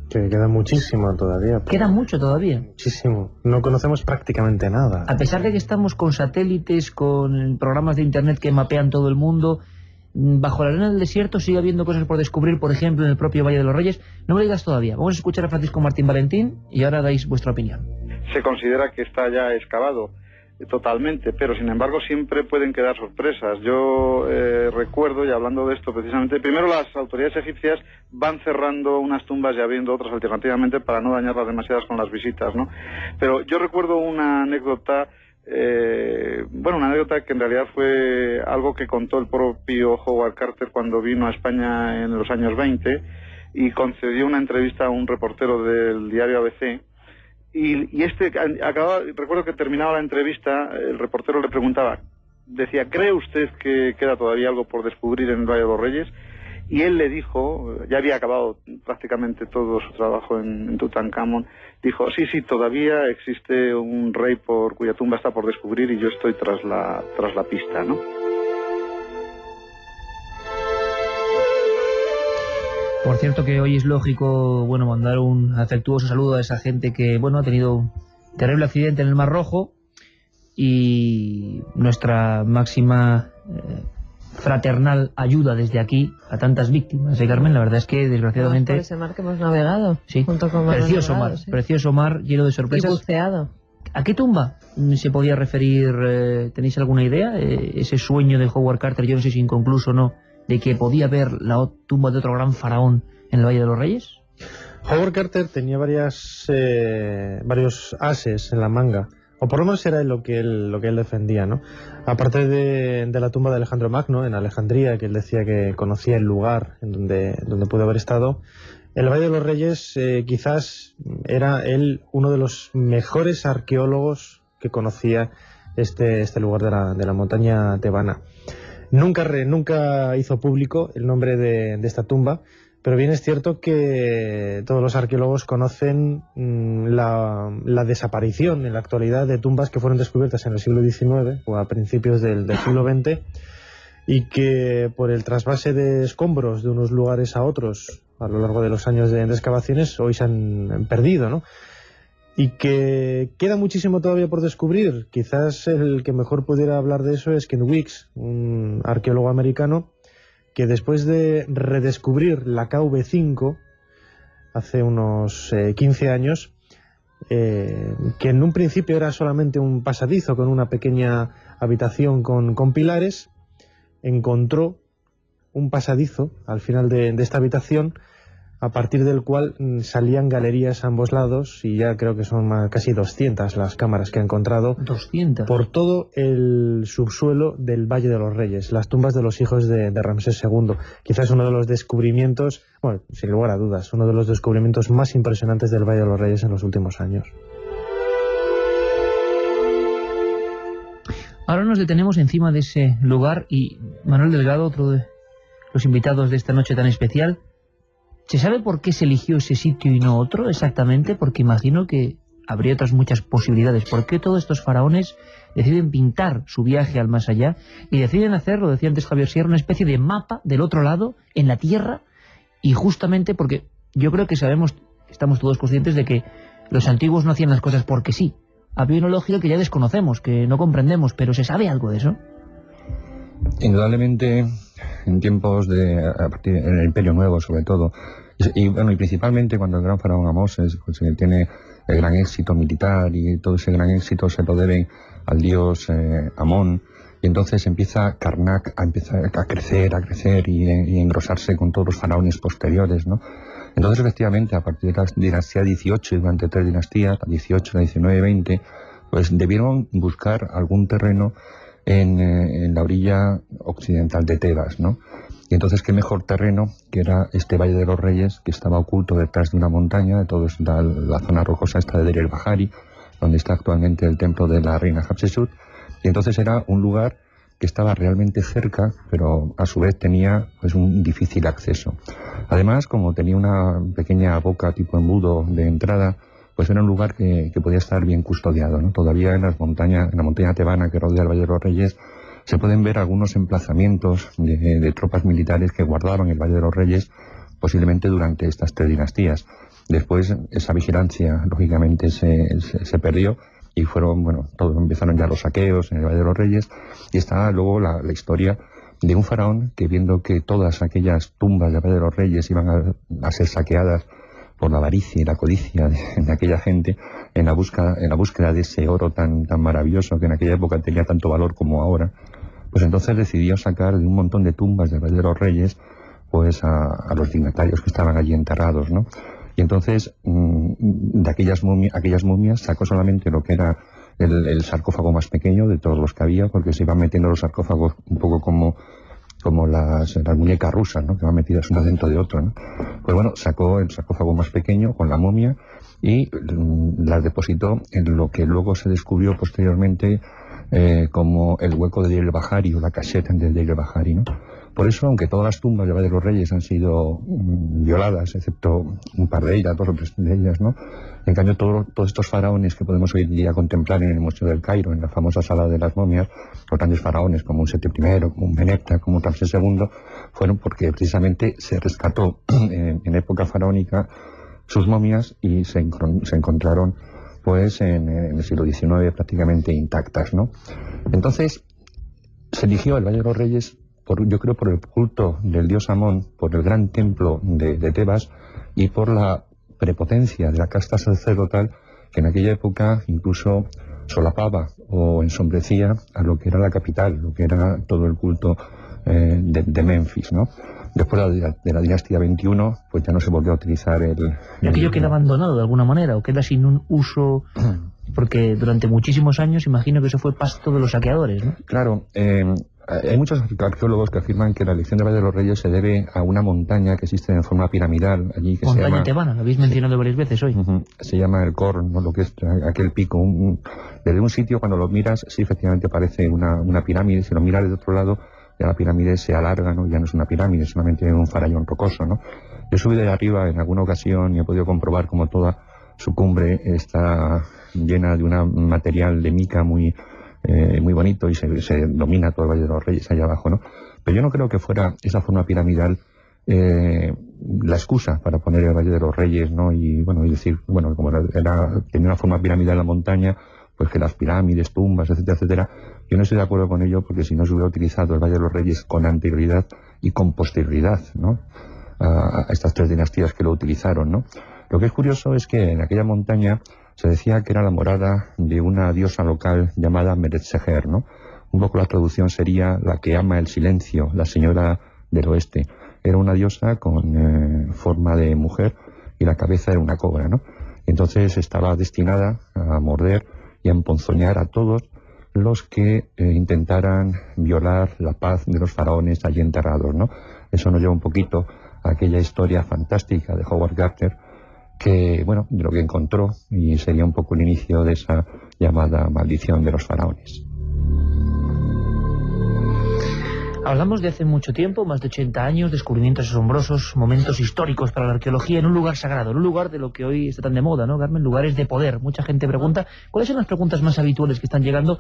Que queda muchísimo todavía. Queda mucho todavía. Muchísimo. No conocemos prácticamente nada. A pesar de que estamos con satélites, con programas de internet que mapean todo el mundo, bajo la arena del desierto sigue habiendo cosas por descubrir, por ejemplo, en el propio Valle de los Reyes. No me lo digas todavía. Vamos a escuchar a Francisco Martín Valentín y ahora dais vuestra opinión. Se considera que está ya excavado totalmente, pero sin embargo siempre pueden quedar sorpresas. Yo recuerdo, y hablando de esto precisamente, primero las autoridades egipcias van cerrando unas tumbas y abriendo otras alternativamente para no dañarlas demasiadas con las visitas, ¿no? Pero yo recuerdo una anécdota, una anécdota que en realidad fue algo que contó el propio Howard Carter cuando vino a España en los años 20 y concedió una entrevista a un reportero del diario ABC. Recuerdo que terminaba la entrevista, el reportero le preguntaba, decía, ¿cree usted que queda todavía algo por descubrir en el Valle de los Reyes? Y él le dijo, ya había acabado prácticamente todo su trabajo en Tutankamón, dijo, sí, todavía existe un rey cuya tumba está por descubrir y yo estoy tras la pista, ¿no? Por cierto que hoy es lógico, mandar un afectuoso saludo a esa gente que, ha tenido un terrible accidente en el Mar Rojo, y nuestra máxima fraternal ayuda desde aquí a tantas víctimas, Carmen. La verdad es que desgraciadamente... Por ese mar que hemos navegado. Sí, junto con precioso mar, sí. Precioso mar, lleno de sorpresas. Y buceado. ¿A qué tumba se podía referir? ¿Tenéis alguna idea? Ese sueño de Howard Carter, yo no sé si inconcluso o no, de que podía ver la tumba de otro gran faraón en el Valle de los Reyes. Howard Carter tenía varios ases en la manga, o por lo menos era lo que él defendía, ¿no? Aparte de la tumba de Alejandro Magno en Alejandría, que él decía que conocía el lugar en donde pudo haber estado, el Valle de los Reyes quizás era él uno de los mejores arqueólogos que conocía este lugar de la montaña tebana. Nunca hizo público el nombre de esta tumba, pero bien es cierto que todos los arqueólogos conocen la desaparición en la actualidad de tumbas que fueron descubiertas en el siglo XIX o a principios del siglo XX, y que por el trasvase de escombros de unos lugares a otros a lo largo de los años de excavaciones hoy se han perdido, ¿no? Y que queda muchísimo todavía por descubrir. Quizás el que mejor pudiera hablar de eso es Ken Weeks, un arqueólogo americano que después de redescubrir la KV5 hace unos 15 años, que en un principio era solamente un pasadizo con una pequeña habitación con pilares, encontró un pasadizo al final de esta habitación a partir del cual salían galerías a ambos lados, y ya creo que son casi 200 las cámaras que ha encontrado 200 por todo el subsuelo del Valle de los Reyes, las tumbas de los hijos de Ramsés II. Quizás uno de los descubrimientos, bueno, sin lugar a dudas, uno de los descubrimientos más impresionantes del Valle de los Reyes en los últimos años. Ahora nos detenemos encima de ese lugar y Manuel Delgado, otro de los invitados de esta noche tan especial, ¿se sabe por qué se eligió ese sitio y no otro exactamente? Porque imagino que habría otras muchas posibilidades. ¿Por qué todos estos faraones deciden pintar su viaje al más allá y deciden hacer, lo decía antes Javier Sierra, una especie de mapa del otro lado, en la Tierra? Y justamente porque yo creo que sabemos, estamos todos conscientes de que los antiguos no hacían las cosas porque sí. Había una lógica que ya desconocemos, que no comprendemos, pero ¿se sabe algo de eso? Indudablemente, en tiempos a partir del Imperio Nuevo, sobre todo, y principalmente cuando el gran faraón Amoses tiene el gran éxito militar, y todo ese gran éxito se lo deben al dios Amón, y entonces empieza Karnak a crecer y engrosarse con todos los faraones posteriores, ¿no? Entonces, efectivamente, a partir de la dinastía 18 y durante 3 dinastías, la 18, la 19 y 20, pues debieron buscar algún terreno en la orilla occidental de Tebas, ¿no? Y entonces, qué mejor terreno que era este Valle de los Reyes, que estaba oculto detrás de una montaña, de toda la zona rocosa esta de Deir el-Bahari, donde está actualmente el templo de la reina Hatshepsut. Y entonces era un lugar que estaba realmente cerca, pero a su vez tenía pues un difícil acceso. Además, como tenía una pequeña boca tipo embudo de entrada, pues era un lugar que podía estar bien custodiado, ¿no? Todavía en la montaña tebana que rodea el Valle de los Reyes, se pueden ver algunos emplazamientos de tropas militares que guardaban el Valle de los Reyes, posiblemente durante estas 3 dinastías. Después, esa vigilancia, lógicamente, se perdió, y empezaron ya los saqueos en el Valle de los Reyes, y está luego la historia de un faraón que, viendo que todas aquellas tumbas del Valle de los Reyes iban a ser saqueadas por la avaricia y la codicia de aquella gente, en la búsqueda de ese oro tan maravilloso que en aquella época tenía tanto valor como ahora, pues entonces decidió sacar de un montón de tumbas del Valle de los Reyes pues a los dignatarios que estaban allí enterrados, ¿no? Y entonces, de aquellas momias sacó solamente lo que era el sarcófago más pequeño de todos los que había, porque se iban metiendo los sarcófagos un poco como las muñecas rusas, ¿no? Que van metidas una dentro de otra, ¿no? Pues bueno, sacó el sarcófago más pequeño con la momia y las depositó en lo que luego se descubrió posteriormente como el hueco de Deir el-Bahari, o la cacheta de Deir el-Bahari, ¿no? Por eso, aunque todas las tumbas del Valle de los Reyes han sido violadas, excepto un par de ellas, 2 o 3 de ellas, ¿no? En cambio, todos estos faraones que podemos hoy en día contemplar en el Museo del Cairo, en la famosa sala de las momias, los grandes faraones como un Seti I, como un Meneptah, como un Ramsés II, fueron porque precisamente se rescató en época faraónica sus momias y se encontraron pues en el siglo XIX prácticamente intactas, ¿no? Entonces, se eligió el Valle de los Reyes yo creo por el culto del dios Amón, por el gran templo de Tebas y por la prepotencia de la casta sacerdotal que en aquella época incluso solapaba o ensombrecía a lo que era la capital, lo que era todo el culto de Memphis, ¿no? Después de la dinastía 21, pues ya no se volvió a utilizar ¿Y aquello queda abandonado de alguna manera o queda sin un uso? Porque durante muchísimos años imagino que eso fue pasto de los saqueadores, ¿no? Claro, hay muchos arqueólogos que afirman que la elección del Valle de los Reyes se debe a una montaña que existe en forma piramidal allí, que montaña se llama tebana, lo habéis mencionado varias veces hoy. Se llama el Korn, ¿no? Lo que es aquel pico. Desde un sitio, cuando lo miras, sí, efectivamente parece una pirámide. Si lo miras desde otro lado, ya la pirámide se alarga, ¿no? Ya no es una pirámide, es solamente un farallón rocoso, ¿no? Yo he subido de arriba en alguna ocasión y he podido comprobar como toda su cumbre está llena de un material de mica muy bonito, y se domina todo el Valle de los Reyes allá abajo, ¿no? Pero yo no creo que fuera esa forma piramidal la excusa para poner el Valle de los Reyes, ¿no? Y decir, como tenía una forma piramidal la montaña, pues que las pirámides, tumbas, etcétera, etcétera. Yo no estoy de acuerdo con ello, porque si no se hubiera utilizado el Valle de los Reyes con anterioridad y con posterioridad, ¿no? A estas 3 dinastías que lo utilizaron, ¿no? Lo que es curioso es que en aquella montaña se decía que era la morada de una diosa local llamada Meretseher, ¿no? Un poco la traducción sería la que ama el silencio, la señora del oeste. Era una diosa con forma de mujer y la cabeza era una cobra, ¿no? Entonces estaba destinada a morder y a emponzoñar a todos los que intentaran violar la paz de los faraones allí enterrados, ¿no? Eso nos lleva un poquito a aquella historia fantástica de Howard Gardner, que, bueno, de lo que encontró, y sería un poco el inicio de esa llamada maldición de los faraones. Hablamos de hace mucho tiempo, más de 80 años, descubrimientos asombrosos, momentos históricos para la arqueología en un lugar sagrado, en un lugar de lo que hoy está tan de moda, ¿no, Carmen? Lugares de poder. Mucha gente pregunta, ¿cuáles son las preguntas más habituales que están llegando?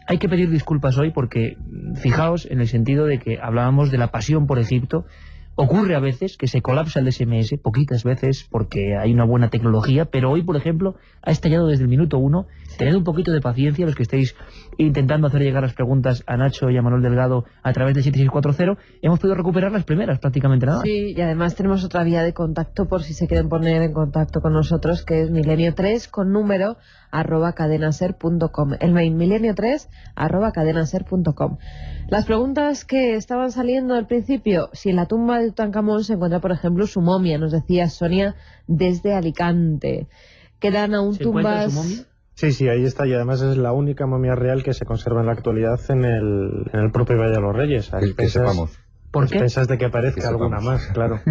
Hay que pedir disculpas hoy porque, fijaos, en el sentido de que hablábamos de la pasión por Egipto. Ocurre a veces que se colapsa el SMS, poquitas veces porque hay una buena tecnología, pero hoy, por ejemplo, ha estallado desde el minuto 1. Tened un poquito de paciencia los que estéis intentando hacer llegar las preguntas a Nacho y a Manuel Delgado a través de 7640. Hemos podido recuperar las primeras, prácticamente nada. Sí, y además tenemos otra vía de contacto por si se quieren poner en contacto con nosotros, que es milenio3 con número @cadenaser.com. El mail milenio3 @cadenaser.com. Las preguntas que estaban saliendo al principio: si en la tumba de Tutankamón se encuentra, por ejemplo, su momia, nos decía Sonia desde Alicante. Quedan aún tumbas. ¿Su momia? Sí, ahí está, y además es la única momia real que se conserva en la actualidad en el propio Valle de los Reyes. Que sepamos. ¿Por qué? Pensas de que aparezca alguna más, claro.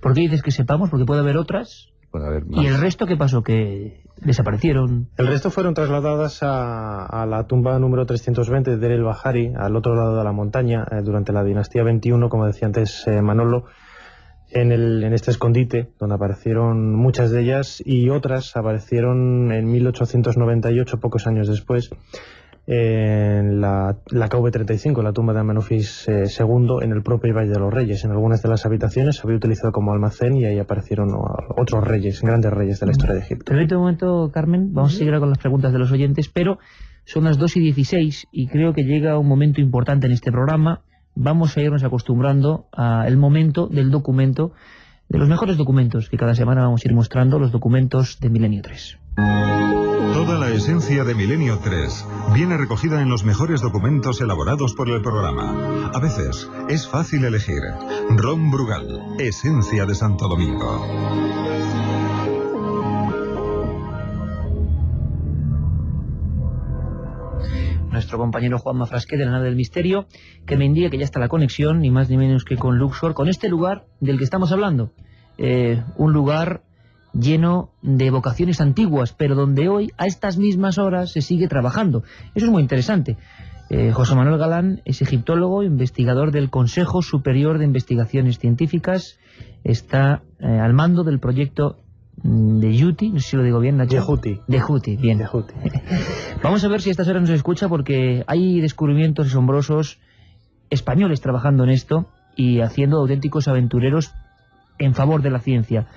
¿Por qué dices que sepamos? Porque puede haber otras. Puede haber más. ¿Y el resto qué pasó? ¿Que desaparecieron? El resto fueron trasladadas a la tumba número 320 de Deir el-Bahari, al otro lado de la montaña, durante la dinastía 21, como decía antes Manolo, en este escondite, donde aparecieron muchas de ellas, y otras aparecieron en 1898, pocos años después, en la KV-35, la tumba de Amenofis II, en el propio Valle de los Reyes. En algunas de las habitaciones se había utilizado como almacén y ahí aparecieron otros reyes, grandes reyes de la historia de Egipto. Permíteme un momento, Carmen, vamos a seguir con las preguntas de los oyentes, pero son las 2:16 y creo que llega un momento importante en este programa. Vamos a irnos acostumbrando al momento del documento, de los mejores documentos que cada semana vamos a ir mostrando, los documentos de Milenio 3. Toda la esencia de Milenio 3 viene recogida en los mejores documentos elaborados por el programa. A veces es fácil elegir. Ron Brugal, Esencia de Santo Domingo. Nuestro compañero Juanma Frasquet de la Nave del Misterio, que me indica que ya está la conexión, ni más ni menos que con Luxor, con este lugar del que estamos hablando. Un lugar lleno de evocaciones antiguas, pero donde hoy, a estas mismas horas, se sigue trabajando. Eso es muy interesante. José Manuel Galán es egiptólogo, investigador del Consejo Superior de Investigaciones Científicas, está al mando del proyecto de Yuti, no sé si lo digo bien, Nacho. De Juti, bien. De Juti. Vamos a ver si a estas horas nos escucha, porque hay descubrimientos asombrosos españoles trabajando en esto y haciendo auténticos aventureros en favor de la ciencia.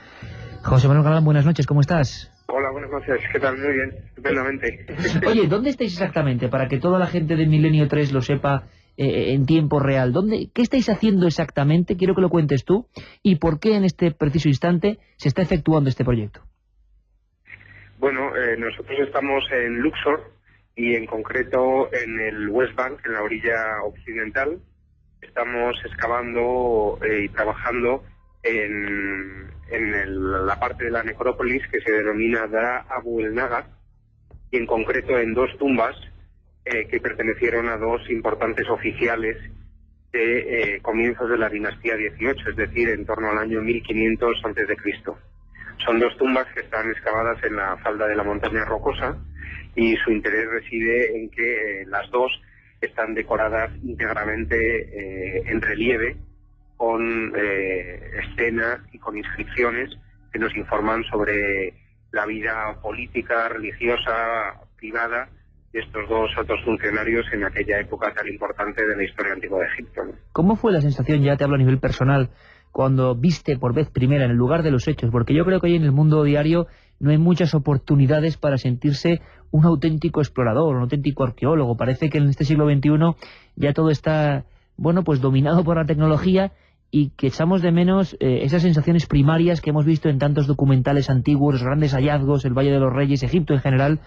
José Manuel Galán, buenas noches, ¿cómo estás? Hola, buenas noches, ¿qué tal? Muy bien, estupendamente. Oye, ¿dónde estáis exactamente? Para que toda la gente de Milenio 3 lo sepa en tiempo real. ¿Qué estáis haciendo exactamente? Quiero que lo cuentes tú. ¿Y por qué en este preciso instante se está efectuando este proyecto? Bueno, nosotros estamos en Luxor y en concreto en el West Bank, en la orilla occidental. Estamos excavando y trabajando en la parte de la necrópolis que se denomina Dara Abu el Naga, y en concreto en dos tumbas que pertenecieron a dos importantes oficiales de comienzos de la dinastía 18, es decir, en torno al año 1500 a.C. Son dos tumbas que están excavadas en la falda de la montaña rocosa, y su interés reside en que las dos están decoradas íntegramente en relieve, con escenas y con inscripciones que nos informan sobre la vida política, religiosa, privada de estos dos altos funcionarios en aquella época tan importante de la historia antigua de Egipto, ¿no? ¿Cómo fue la sensación, ya te hablo a nivel personal, cuando viste por vez primera en el lugar de los hechos? Porque yo creo que hoy en el mundo diario no hay muchas oportunidades para sentirse un auténtico explorador, un auténtico arqueólogo. Parece que en este siglo XXI ya todo está, bueno, pues dominado por la tecnología, y que echamos de menos esas sensaciones primarias que hemos visto en tantos documentales antiguos, los grandes hallazgos, el Valle de los Reyes, Egipto en general.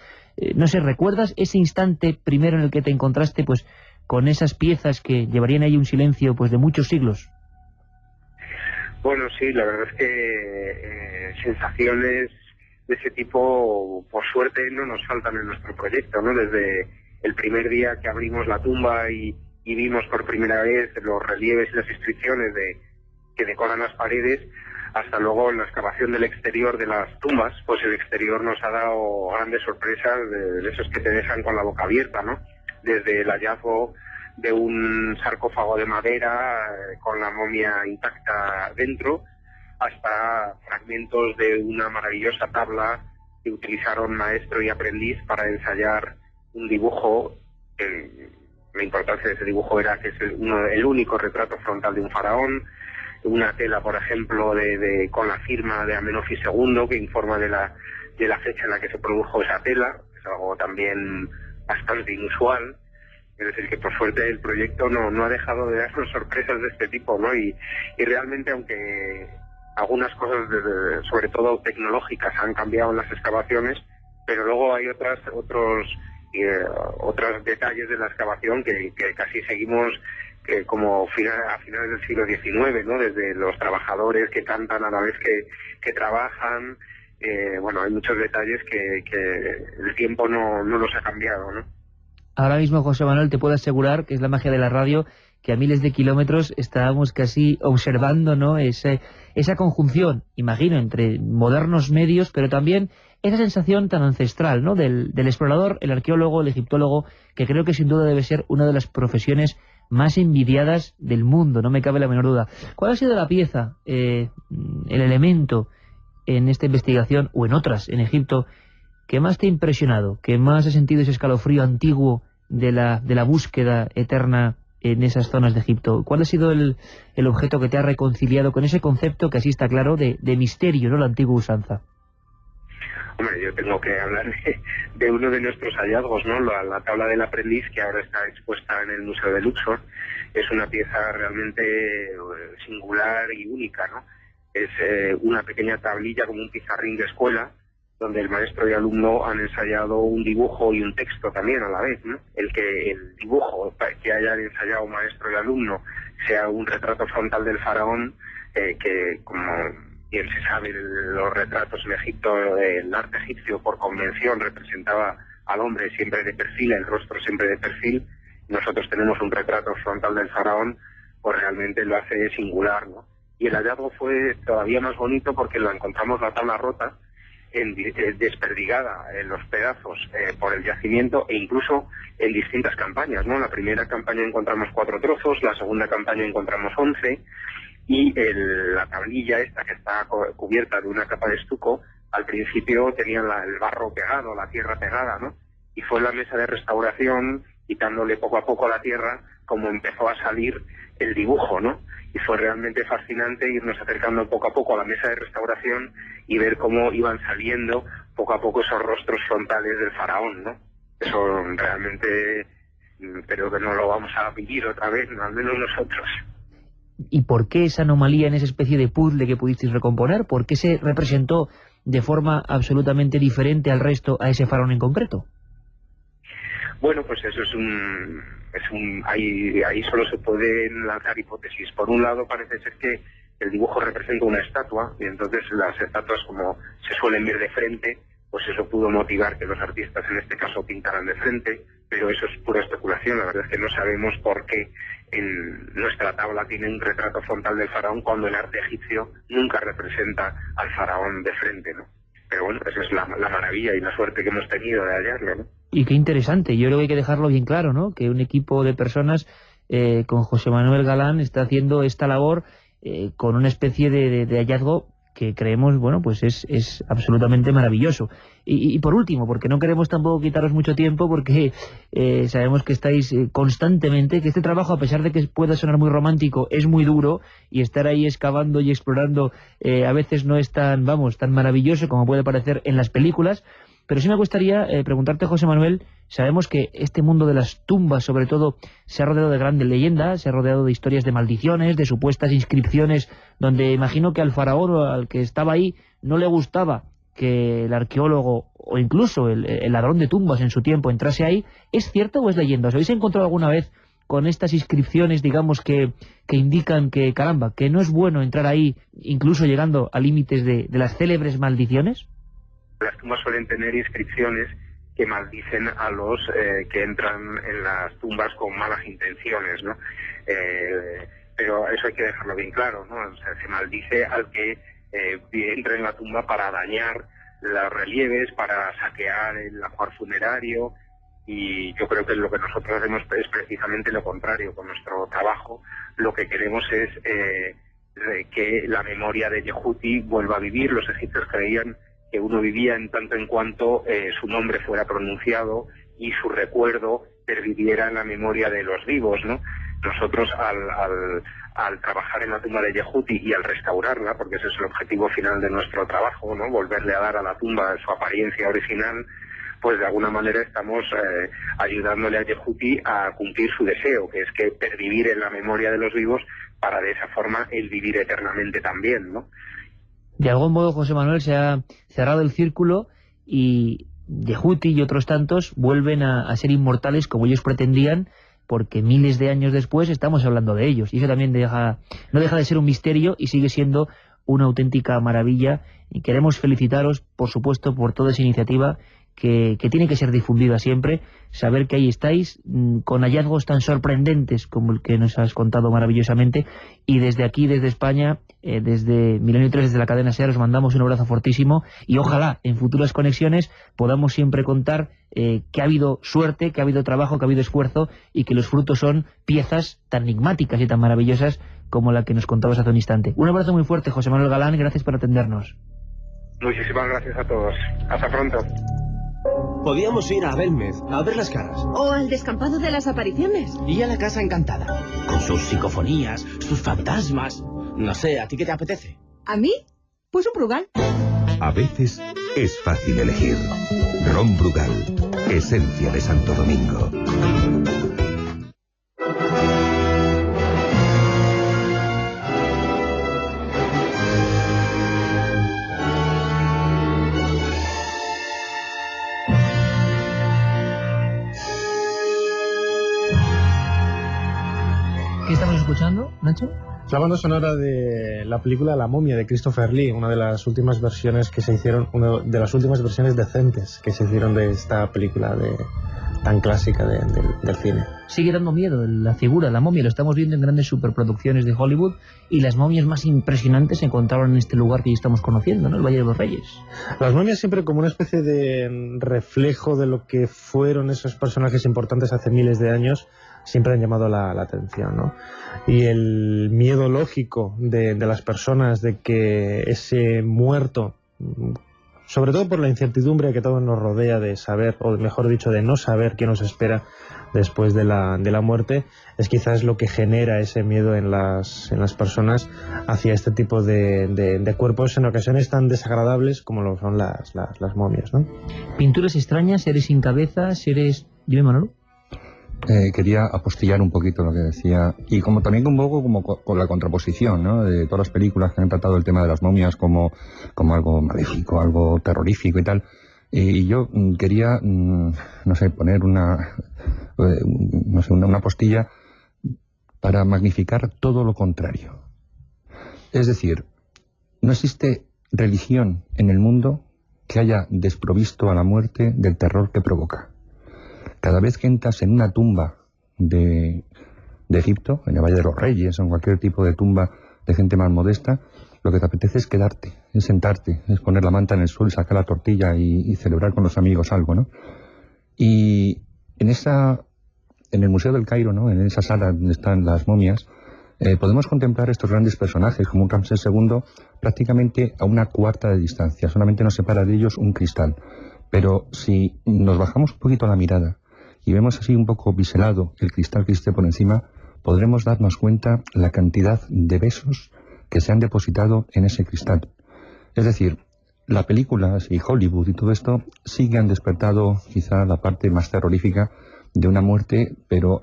No sé, ¿recuerdas ese instante primero en el que te encontraste pues con esas piezas que llevarían ahí un silencio pues de muchos siglos? Bueno, sí, la verdad es que sensaciones de ese tipo, por suerte, no nos faltan en nuestro proyecto, ¿no? Desde el primer día que abrimos la tumba y vimos por primera vez los relieves y las inscripciones que decoran las paredes, hasta luego en la excavación del exterior de las tumbas, pues el exterior nos ha dado grandes sorpresas de esos que te dejan con la boca abierta, ¿no? Desde el hallazgo de un sarcófago de madera con la momia intacta dentro, hasta fragmentos de una maravillosa tabla que utilizaron maestro y aprendiz para ensayar un dibujo. La importancia de ese dibujo era que es el único retrato frontal de un faraón, una tela, por ejemplo, con la firma de Amenofis II, que informa de la fecha en la que se produjo esa tela. Es algo también bastante inusual. Es decir, que por suerte el proyecto no ha dejado de darnos sorpresas de este tipo, ¿no? Y realmente, aunque algunas cosas, sobre todo tecnológicas, han cambiado en las excavaciones, pero luego hay otros detalles de la excavación que casi seguimos como a finales del siglo XIX, ¿no? Desde los trabajadores que cantan a la vez que trabajan. Bueno, hay muchos detalles que el tiempo no los ha cambiado, ¿no? Ahora mismo, José Manuel, te puedo asegurar que es la magia de la radio, que a miles de kilómetros estábamos casi observando, ¿no?, esa conjunción, imagino, entre modernos medios, pero también esa sensación tan ancestral, ¿no?, del explorador, el arqueólogo, el egiptólogo, que creo que sin duda debe ser una de las profesiones más envidiadas del mundo, no me cabe la menor duda. ¿Cuál ha sido la pieza, el elemento en esta investigación, o en otras, en Egipto, que más te ha impresionado, que más has sentido ese escalofrío antiguo de la búsqueda eterna en esas zonas de Egipto? ¿Cuál ha sido el objeto que te ha reconciliado con ese concepto que así está claro de misterio, ¿no?, la antigua usanza? Hombre, yo tengo que hablar de uno de nuestros hallazgos, ¿no? La tabla del aprendiz, que ahora está expuesta en el Museo de Luxor. Es una pieza realmente singular y única, ¿no? Es una pequeña tablilla como un pizarrín de escuela, donde el maestro y alumno han ensayado un dibujo y un texto también a la vez, ¿no? El dibujo que hayan ensayado maestro y alumno sea un retrato frontal del faraón, que como bien se sabe, los retratos en Egipto, el arte egipcio por convención representaba al hombre siempre de perfil, el rostro siempre de perfil. Nosotros tenemos un retrato frontal del faraón, pues realmente lo hace singular, ¿no? Y el hallazgo fue todavía más bonito porque lo encontramos la tabla rota, desperdigada en los pedazos por el yacimiento, e incluso en distintas campañas, ¿no? La primera campaña encontramos 4 trozos, la segunda campaña encontramos 11, y la tablilla esta, que está cubierta de una capa de estuco, al principio tenía el barro pegado, la tierra pegada, ¿no? Y fue en la mesa de restauración, quitándole poco a poco la tierra, como empezó a salir el dibujo, ¿no? Y fue realmente fascinante irnos acercando poco a poco a la mesa de restauración y ver cómo iban saliendo poco a poco esos rostros frontales del faraón, ¿no? Eso realmente creo que no lo vamos a vivir otra vez, ¿no? Al menos nosotros. ¿Y por qué esa anomalía en esa especie de puzzle que pudisteis recomponer? ¿Por qué se representó de forma absolutamente diferente al resto a ese faraón en concreto? Bueno, pues eso ahí solo se pueden lanzar hipótesis. Por un lado, parece ser que el dibujo representa una estatua, y entonces las estatuas, como se suelen ver de frente, pues eso pudo motivar que los artistas en este caso pintaran de frente, pero eso es pura especulación. La verdad es que no sabemos por qué en nuestra tabla tiene un retrato frontal del faraón cuando el arte egipcio nunca representa al faraón de frente, ¿no? Pero bueno, esa es la maravilla y la suerte que hemos tenido de hallarlo, ¿no? Y qué interesante. Yo creo que hay que dejarlo bien claro, ¿no? Que un equipo de personas con José Manuel Galán está haciendo esta labor con una especie de hallazgo que creemos, bueno, pues es absolutamente maravilloso. Y por último, porque no queremos tampoco quitaros mucho tiempo, porque sabemos que estáis constantemente, que este trabajo, a pesar de que pueda sonar muy romántico, es muy duro, y estar ahí excavando y explorando a veces no es tan maravilloso como puede parecer en las películas. Pero sí me gustaría preguntarte, José Manuel, sabemos que este mundo de las tumbas, sobre todo, se ha rodeado de grandes leyendas, se ha rodeado de historias de maldiciones, de supuestas inscripciones, donde imagino que al faraón o al que estaba ahí no le gustaba que el arqueólogo o incluso el ladrón de tumbas en su tiempo entrase ahí. ¿Es cierto o es leyenda? ¿Os habéis encontrado alguna vez con estas inscripciones, digamos, que indican que, caramba, que no es bueno entrar ahí, incluso llegando a límites de las célebres maldiciones? Las tumbas suelen tener inscripciones que maldicen a los que entran en las tumbas con malas intenciones, ¿no? Pero eso hay que dejarlo bien claro, ¿no? O sea, se maldice al que entra en la tumba para dañar los relieves, para saquear el ajuar funerario, y yo creo que lo que nosotros hacemos es precisamente lo contrario. Con nuestro trabajo lo que queremos es que la memoria de Yehuti vuelva a vivir. Los egipcios creían que uno vivía en tanto en cuanto su nombre fuera pronunciado y su recuerdo perviviera en la memoria de los vivos, ¿no? Nosotros al trabajar en la tumba de Yehuti y al restaurarla, porque ese es el objetivo final de nuestro trabajo, ¿no? Volverle a dar a la tumba su apariencia original, pues de alguna manera estamos ayudándole a Yehuti a cumplir su deseo, que es que pervivir en la memoria de los vivos para de esa forma él vivir eternamente también, ¿no? De algún modo, José Manuel, se ha cerrado el círculo y Yehuti y otros tantos vuelven a ser inmortales como ellos pretendían, porque miles de años después estamos hablando de ellos. Y eso también no deja de ser un misterio y sigue siendo una auténtica maravilla. Y queremos felicitaros, por supuesto, por toda esa iniciativa que tiene que ser difundida siempre. Saber que ahí estáis, con hallazgos tan sorprendentes como el que nos has contado maravillosamente. Y desde aquí, desde España, desde Milenio 3, desde la cadena SER, os mandamos un abrazo fortísimo. Y ojalá en futuras conexiones podamos siempre contar que ha habido suerte, que ha habido trabajo, que ha habido esfuerzo, y que los frutos son piezas tan enigmáticas y tan maravillosas como la que nos contabas hace un instante. Un abrazo muy fuerte, José Manuel Galán, gracias por atendernos. Muchísimas gracias a todos. Hasta pronto. Podíamos ir a Belmez a ver las caras. O al descampado de las apariciones. Y a la casa encantada, con sus psicofonías, sus fantasmas. No sé, ¿a ti qué te apetece? ¿A mí? Pues un Brugal. A veces es fácil elegir. Ron Brugal, esencia de Santo Domingo. ¿Qué estamos escuchando, Nacho? La banda sonora de la película La momia de Christopher Lee, una de las últimas versiones que se hicieron, una de las últimas versiones decentes que se hicieron de esta película tan clásica del cine. Sigue dando miedo la figura, la momia, lo estamos viendo en grandes superproducciones de Hollywood, y las momias más impresionantes se encontraron en este lugar que ya estamos conociendo, ¿no? El Valle de los Reyes. Las momias siempre como una especie de reflejo de lo que fueron esos personajes importantes hace miles de años, siempre han llamado la atención, ¿no? Y el miedo lógico de las personas de que ese muerto, sobre todo por la incertidumbre que todo nos rodea de saber, o mejor dicho, de no saber qué nos espera después de la muerte, es quizás lo que genera ese miedo en las personas hacia este tipo de cuerpos en ocasiones tan desagradables como lo son las momias, ¿no? Pinturas extrañas, seres sin cabeza, seres... Dime, Manolo. Quería apostillar un poquito lo que decía, y como también un poco como con la contraposición, ¿no?, de todas las películas que han tratado el tema de las momias como algo maléfico, algo terrorífico y tal. Y yo quería, no sé, poner una apostilla para magnificar todo lo contrario. Es decir, no existe religión en el mundo que haya desprovisto a la muerte del terror que provoca. Cada vez que entras en una tumba de Egipto, en el Valle de los Reyes o en cualquier tipo de tumba de gente más modesta, lo que te apetece es quedarte, es sentarte, es poner la manta en el suelo, sacar la tortilla y celebrar con los amigos algo, ¿no? Y en el Museo del Cairo, ¿no?, en esa sala donde están las momias, podemos contemplar estos grandes personajes como un Ramsés II prácticamente a una cuarta de distancia, solamente nos separa de ellos un cristal. Pero si nos bajamos un poquito la mirada y vemos así un poco biselado el cristal que esté por encima, podremos darnos cuenta la cantidad de besos que se han depositado en ese cristal. Es decir, las películas y Hollywood y todo esto sí que han despertado quizá la parte más terrorífica de una muerte, pero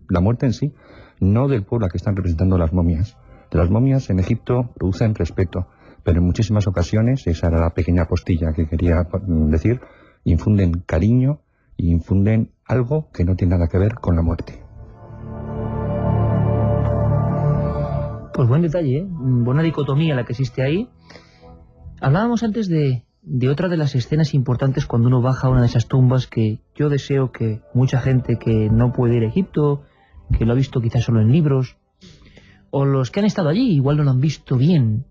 la muerte en sí, no del pueblo a que están representando las momias. Las momias en Egipto producen respeto, pero en muchísimas ocasiones, esa era la pequeña postilla que quería decir, infunden cariño y infunden algo que no tiene nada que ver con la muerte. Pues buen detalle, buena dicotomía la que existe ahí. Hablábamos antes de otra de las escenas importantes cuando uno baja a una de esas tumbas, que yo deseo que mucha gente que no puede ir a Egipto, que lo ha visto quizás solo en libros, o los que han estado allí igual no lo han visto bien,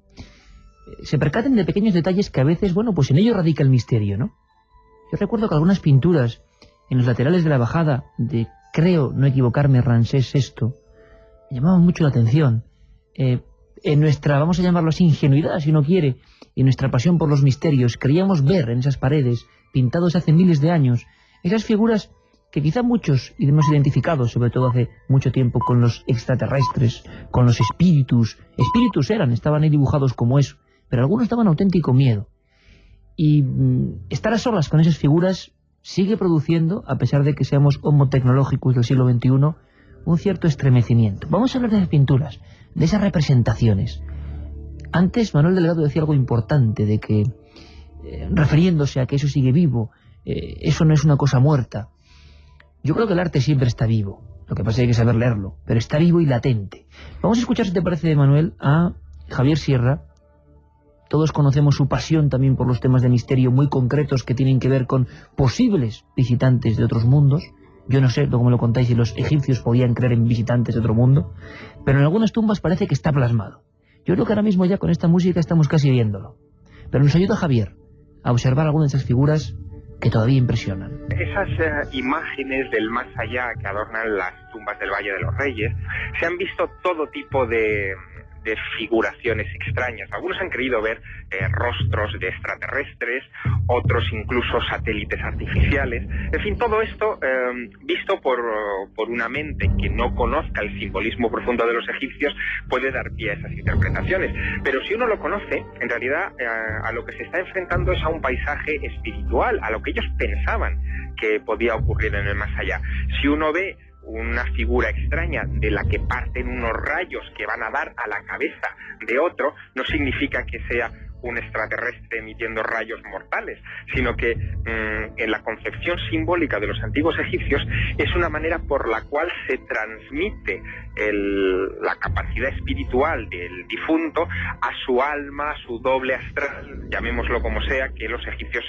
se percaten de pequeños detalles que a veces, bueno, pues en ello radica el misterio, ¿no? Yo recuerdo que algunas pinturas en los laterales de la bajada de, creo no equivocarme, Ramsés VI, me llamaban mucho la atención. En nuestra, vamos a llamarlo así, ingenuidad, si uno quiere, y nuestra pasión por los misterios, creíamos ver en esas paredes, pintados hace miles de años, esas figuras que quizá muchos hemos identificado, sobre todo hace mucho tiempo, con los extraterrestres, con los espíritus. Espíritus estaban ahí dibujados como eso, pero algunos daban auténtico miedo. Y estar a solas con esas figuras sigue produciendo, a pesar de que seamos homo tecnológicos del siglo XXI, un cierto estremecimiento. Vamos a hablar de las pinturas, de esas representaciones. Antes Manuel Delgado decía algo importante, de que, refiriéndose a que eso sigue vivo, eso no es una cosa muerta. Yo creo que el arte siempre está vivo, lo que pasa es que hay que saber leerlo, pero está vivo y latente. Vamos a escuchar, si te parece, Manuel, a Javier Sierra. Todos conocemos su pasión también por los temas de misterio muy concretos que tienen que ver con posibles visitantes de otros mundos. Yo no sé, luego me lo contáis, si los egipcios podían creer en visitantes de otro mundo, pero en algunas tumbas parece que está plasmado. Yo creo que ahora mismo ya con esta música estamos casi viéndolo. Pero nos ayuda Javier a observar algunas de esas figuras que todavía impresionan. Esas imágenes del más allá que adornan las tumbas del Valle de los Reyes, se han visto todo tipo de figuraciones extrañas. Algunos han creído ver rostros de extraterrestres, otros incluso satélites artificiales. En fin, todo esto visto por una mente que no conozca el simbolismo profundo de los egipcios puede dar pie a esas interpretaciones. Pero si uno lo conoce, en realidad a lo que se está enfrentando es a un paisaje espiritual, a lo que ellos pensaban que podía ocurrir en el más allá. Si uno ve una figura extraña de la que parten unos rayos que van a dar a la cabeza de otro, no significa que sea un extraterrestre emitiendo rayos mortales, sino que en la concepción simbólica de los antiguos egipcios es una manera por la cual se transmite la capacidad espiritual del difunto a su alma, a su doble astral, llamémoslo como sea, que los egipcios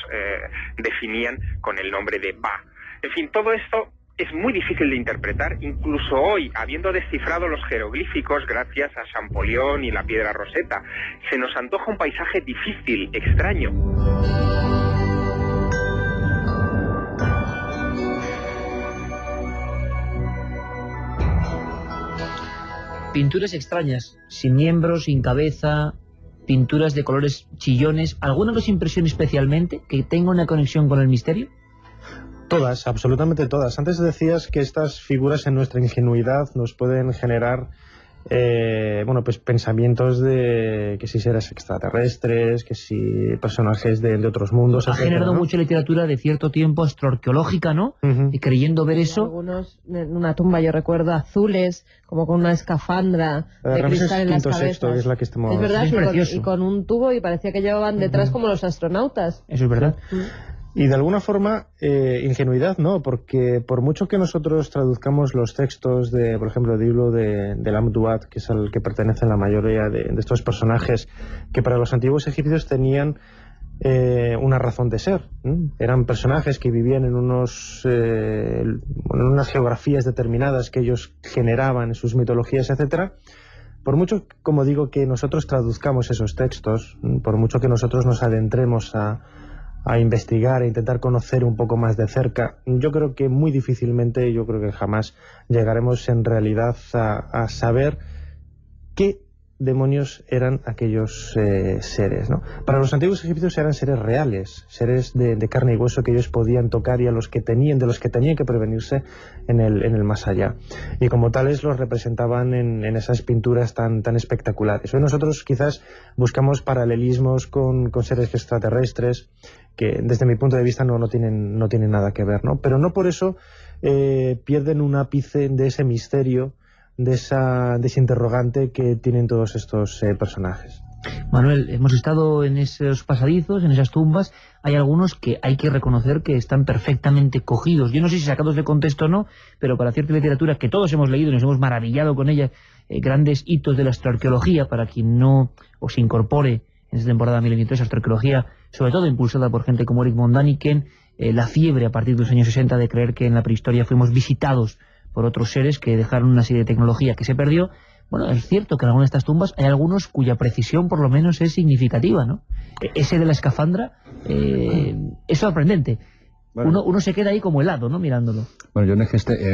definían con el nombre de Ba. En fin, todo esto es muy difícil de interpretar, incluso hoy, habiendo descifrado los jeroglíficos gracias a Champollion y la piedra Rosetta. Se nos antoja un paisaje difícil, extraño. Pinturas extrañas, sin miembros, sin cabeza, pinturas de colores chillones. ¿Alguna os impresiona especialmente que tenga una conexión con el misterio? Todas, absolutamente todas. Antes decías que estas figuras en nuestra ingenuidad nos pueden generar pues pensamientos de que si seres extraterrestres, que si personajes de otros mundos, ha generado mucha literatura de cierto tiempo astroarqueológica, ¿no? Y creyendo ver eso. Algunos en una tumba, yo recuerdo azules, como con una escafandra de cristal en las cabezas. Sexto, que es la que estamos... Es verdad, es y con un tubo, y parecía que llevaban detrás como los astronautas. Eso es verdad. Y de alguna forma, ingenuidad, ¿no? Porque por mucho que nosotros traduzcamos los textos de, por ejemplo, del libro del Amduat, que es al que pertenecen la mayoría de estos personajes, que para los antiguos egipcios tenían una razón de ser. Eran personajes que vivían en en unas geografías determinadas que ellos generaban en sus mitologías, etcétera. Por mucho, como digo, que nosotros traduzcamos esos textos, por mucho que nosotros nos adentremos a investigar, a intentar conocer un poco más de cerca, yo creo que muy difícilmente, yo creo que jamás llegaremos en realidad a saber qué demonios eran aquellos seres, ¿no? Para los antiguos egipcios eran seres reales, seres de carne y hueso que ellos podían tocar y de los que tenían que prevenirse en el más allá. Y como tales los representaban en esas pinturas tan espectaculares. Hoy nosotros quizás buscamos paralelismos con seres extraterrestres que desde mi punto de vista no tienen nada que ver, ¿no? Pero no por eso pierden un ápice de ese misterio, de ese interrogante que tienen todos estos personajes. Manuel, hemos estado en esos pasadizos, en esas tumbas. Hay algunos que hay que reconocer que están perfectamente cogidos. Yo no sé si sacados de contexto o no, pero para cierta literatura que todos hemos leído y nos hemos maravillado con ella, grandes hitos de la astroarqueología, para quien no os incorpore en esta temporada Milenio 3, astroarqueología, sobre todo impulsada por gente como Eric von Däniken, la fiebre a partir de los años 60 de creer que en la prehistoria fuimos visitados por otros seres que dejaron una serie de tecnología que se perdió. Bueno, es cierto que en algunas de estas tumbas hay algunos cuya precisión por lo menos es significativa, ¿no? Ese de la escafandra es sorprendente. Bueno. Uno se queda ahí como helado, ¿no?, mirándolo. Bueno, yo en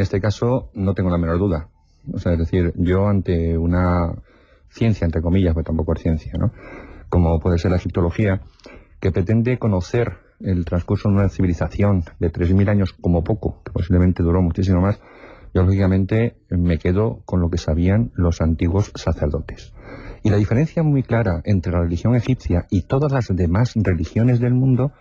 este caso no tengo la menor duda. O sea, es decir, yo ante una ciencia, entre comillas, pues tampoco es ciencia, ¿no?, como puede ser la egiptología, que pretende conocer el transcurso de una civilización de 3.000 años como poco, que posiblemente duró muchísimo más, yo lógicamente me quedo con lo que sabían los antiguos sacerdotes. Y la diferencia muy clara entre la religión egipcia y todas las demás religiones del mundo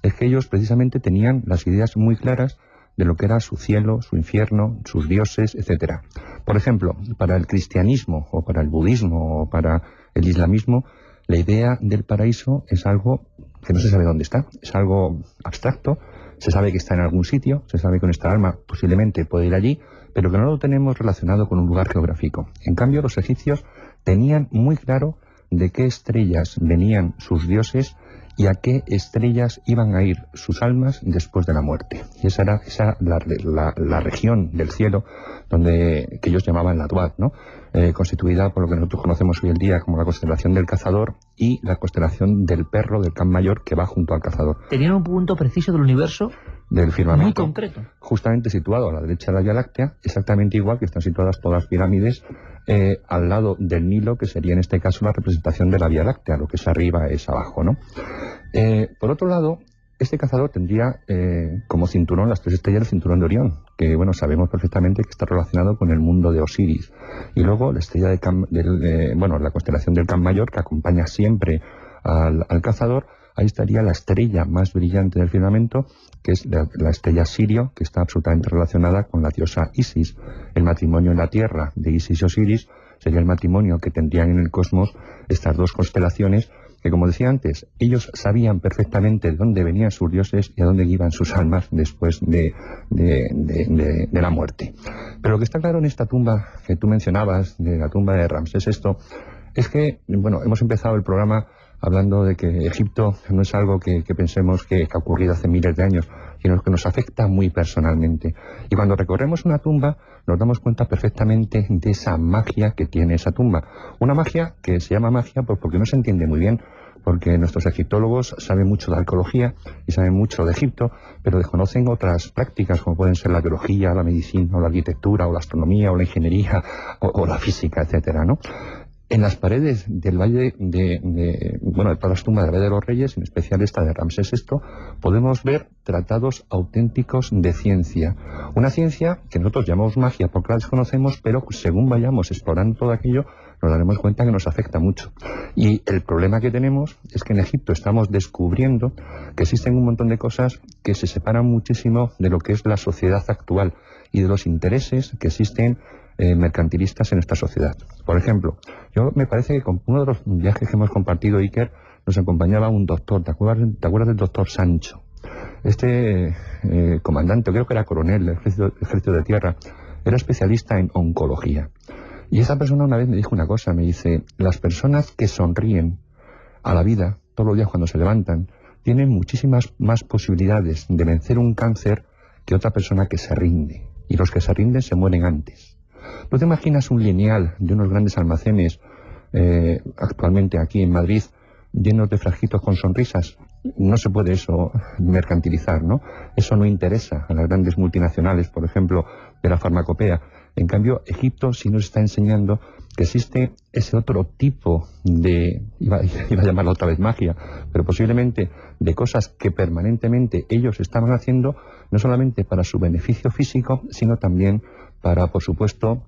es que ellos precisamente tenían las ideas muy claras de lo que era su cielo, su infierno, sus dioses, etcétera. Por ejemplo, para el cristianismo o para el budismo o para el islamismo, la idea del paraíso es algo que no se sabe dónde está, es algo abstracto, se sabe que está en algún sitio, se sabe que nuestra alma posiblemente puede ir allí, pero que no lo tenemos relacionado con un lugar geográfico. En cambio, los egipcios tenían muy claro de qué estrellas venían sus dioses y a qué estrellas iban a ir sus almas después de la muerte. Y esa era la región del cielo que ellos llamaban la Duat, ¿no? Constituida por lo que nosotros conocemos hoy en día como la constelación del Cazador y la constelación del Perro del Can Mayor, que va junto al Cazador. Tenían un punto preciso del universo del firmamento, muy concreto, justamente situado a la derecha de la Vía Láctea, exactamente igual que están situadas todas las pirámides al lado del Nilo, que sería en este caso la representación de la Vía Láctea, lo que es arriba es abajo, ¿no? Por otro lado, este cazador tendría como cinturón las 3 estrellas del cinturón de Orión, que bueno, sabemos perfectamente que está relacionado con el mundo de Osiris. Y luego la estrella la constelación del Can Mayor, que acompaña siempre al cazador. Ahí estaría la estrella más brillante del firmamento, que es la estrella Sirio, que está absolutamente relacionada con la diosa Isis. El matrimonio en la tierra de Isis y Osiris sería el matrimonio que tendrían en el cosmos estas dos constelaciones, que como decía antes, ellos sabían perfectamente de dónde venían sus dioses y a dónde iban sus almas después de la muerte. Pero lo que está claro en esta tumba que tú mencionabas, de la tumba de Ramsés VI, es que, bueno, hemos empezado el programa hablando de que Egipto no es algo que pensemos que ha ocurrido hace miles de años, sino que nos afecta muy personalmente. Y cuando recorremos una tumba, nos damos cuenta perfectamente de esa magia que tiene esa tumba. Una magia que se llama magia pues porque no se entiende muy bien, porque nuestros egiptólogos saben mucho de arqueología y saben mucho de Egipto, pero desconocen otras prácticas como pueden ser la biología, la medicina, o la arquitectura, o la astronomía, o la ingeniería, o la física, etcétera, ¿no? En las paredes del valle de todas las tumbas del Valle de los Reyes, en especial esta de Ramsés VI, podemos ver tratados auténticos de ciencia. Una ciencia que nosotros llamamos magia porque la desconocemos, pero según vayamos explorando todo aquello, nos daremos cuenta que nos afecta mucho. Y el problema que tenemos es que en Egipto estamos descubriendo que existen un montón de cosas que se separan muchísimo de lo que es la sociedad actual y de los intereses que existen mercantilistas en esta sociedad. Por ejemplo, yo me parece que con uno de los viajes que hemos compartido, Iker, nos acompañaba un doctor. ¿Te acuerdas del doctor Sancho? Este comandante, creo que era coronel del ejército de tierra, era especialista en oncología. Y esa persona una vez me dijo una cosa, me dice: las personas que sonríen a la vida todos los días cuando se levantan tienen muchísimas más posibilidades de vencer un cáncer que otra persona que se rinde. Y los que se rinden se mueren antes. ¿No te imaginas un lineal de unos grandes almacenes actualmente aquí en Madrid llenos de frasquitos con sonrisas? No se puede eso mercantilizar, ¿no? Eso no interesa a las grandes multinacionales, por ejemplo, de la farmacopea. En cambio, Egipto sí nos está enseñando que existe ese otro tipo de, iba a llamarlo otra vez magia, pero posiblemente de cosas que permanentemente ellos estaban haciendo, no solamente para su beneficio físico, sino también para, por supuesto,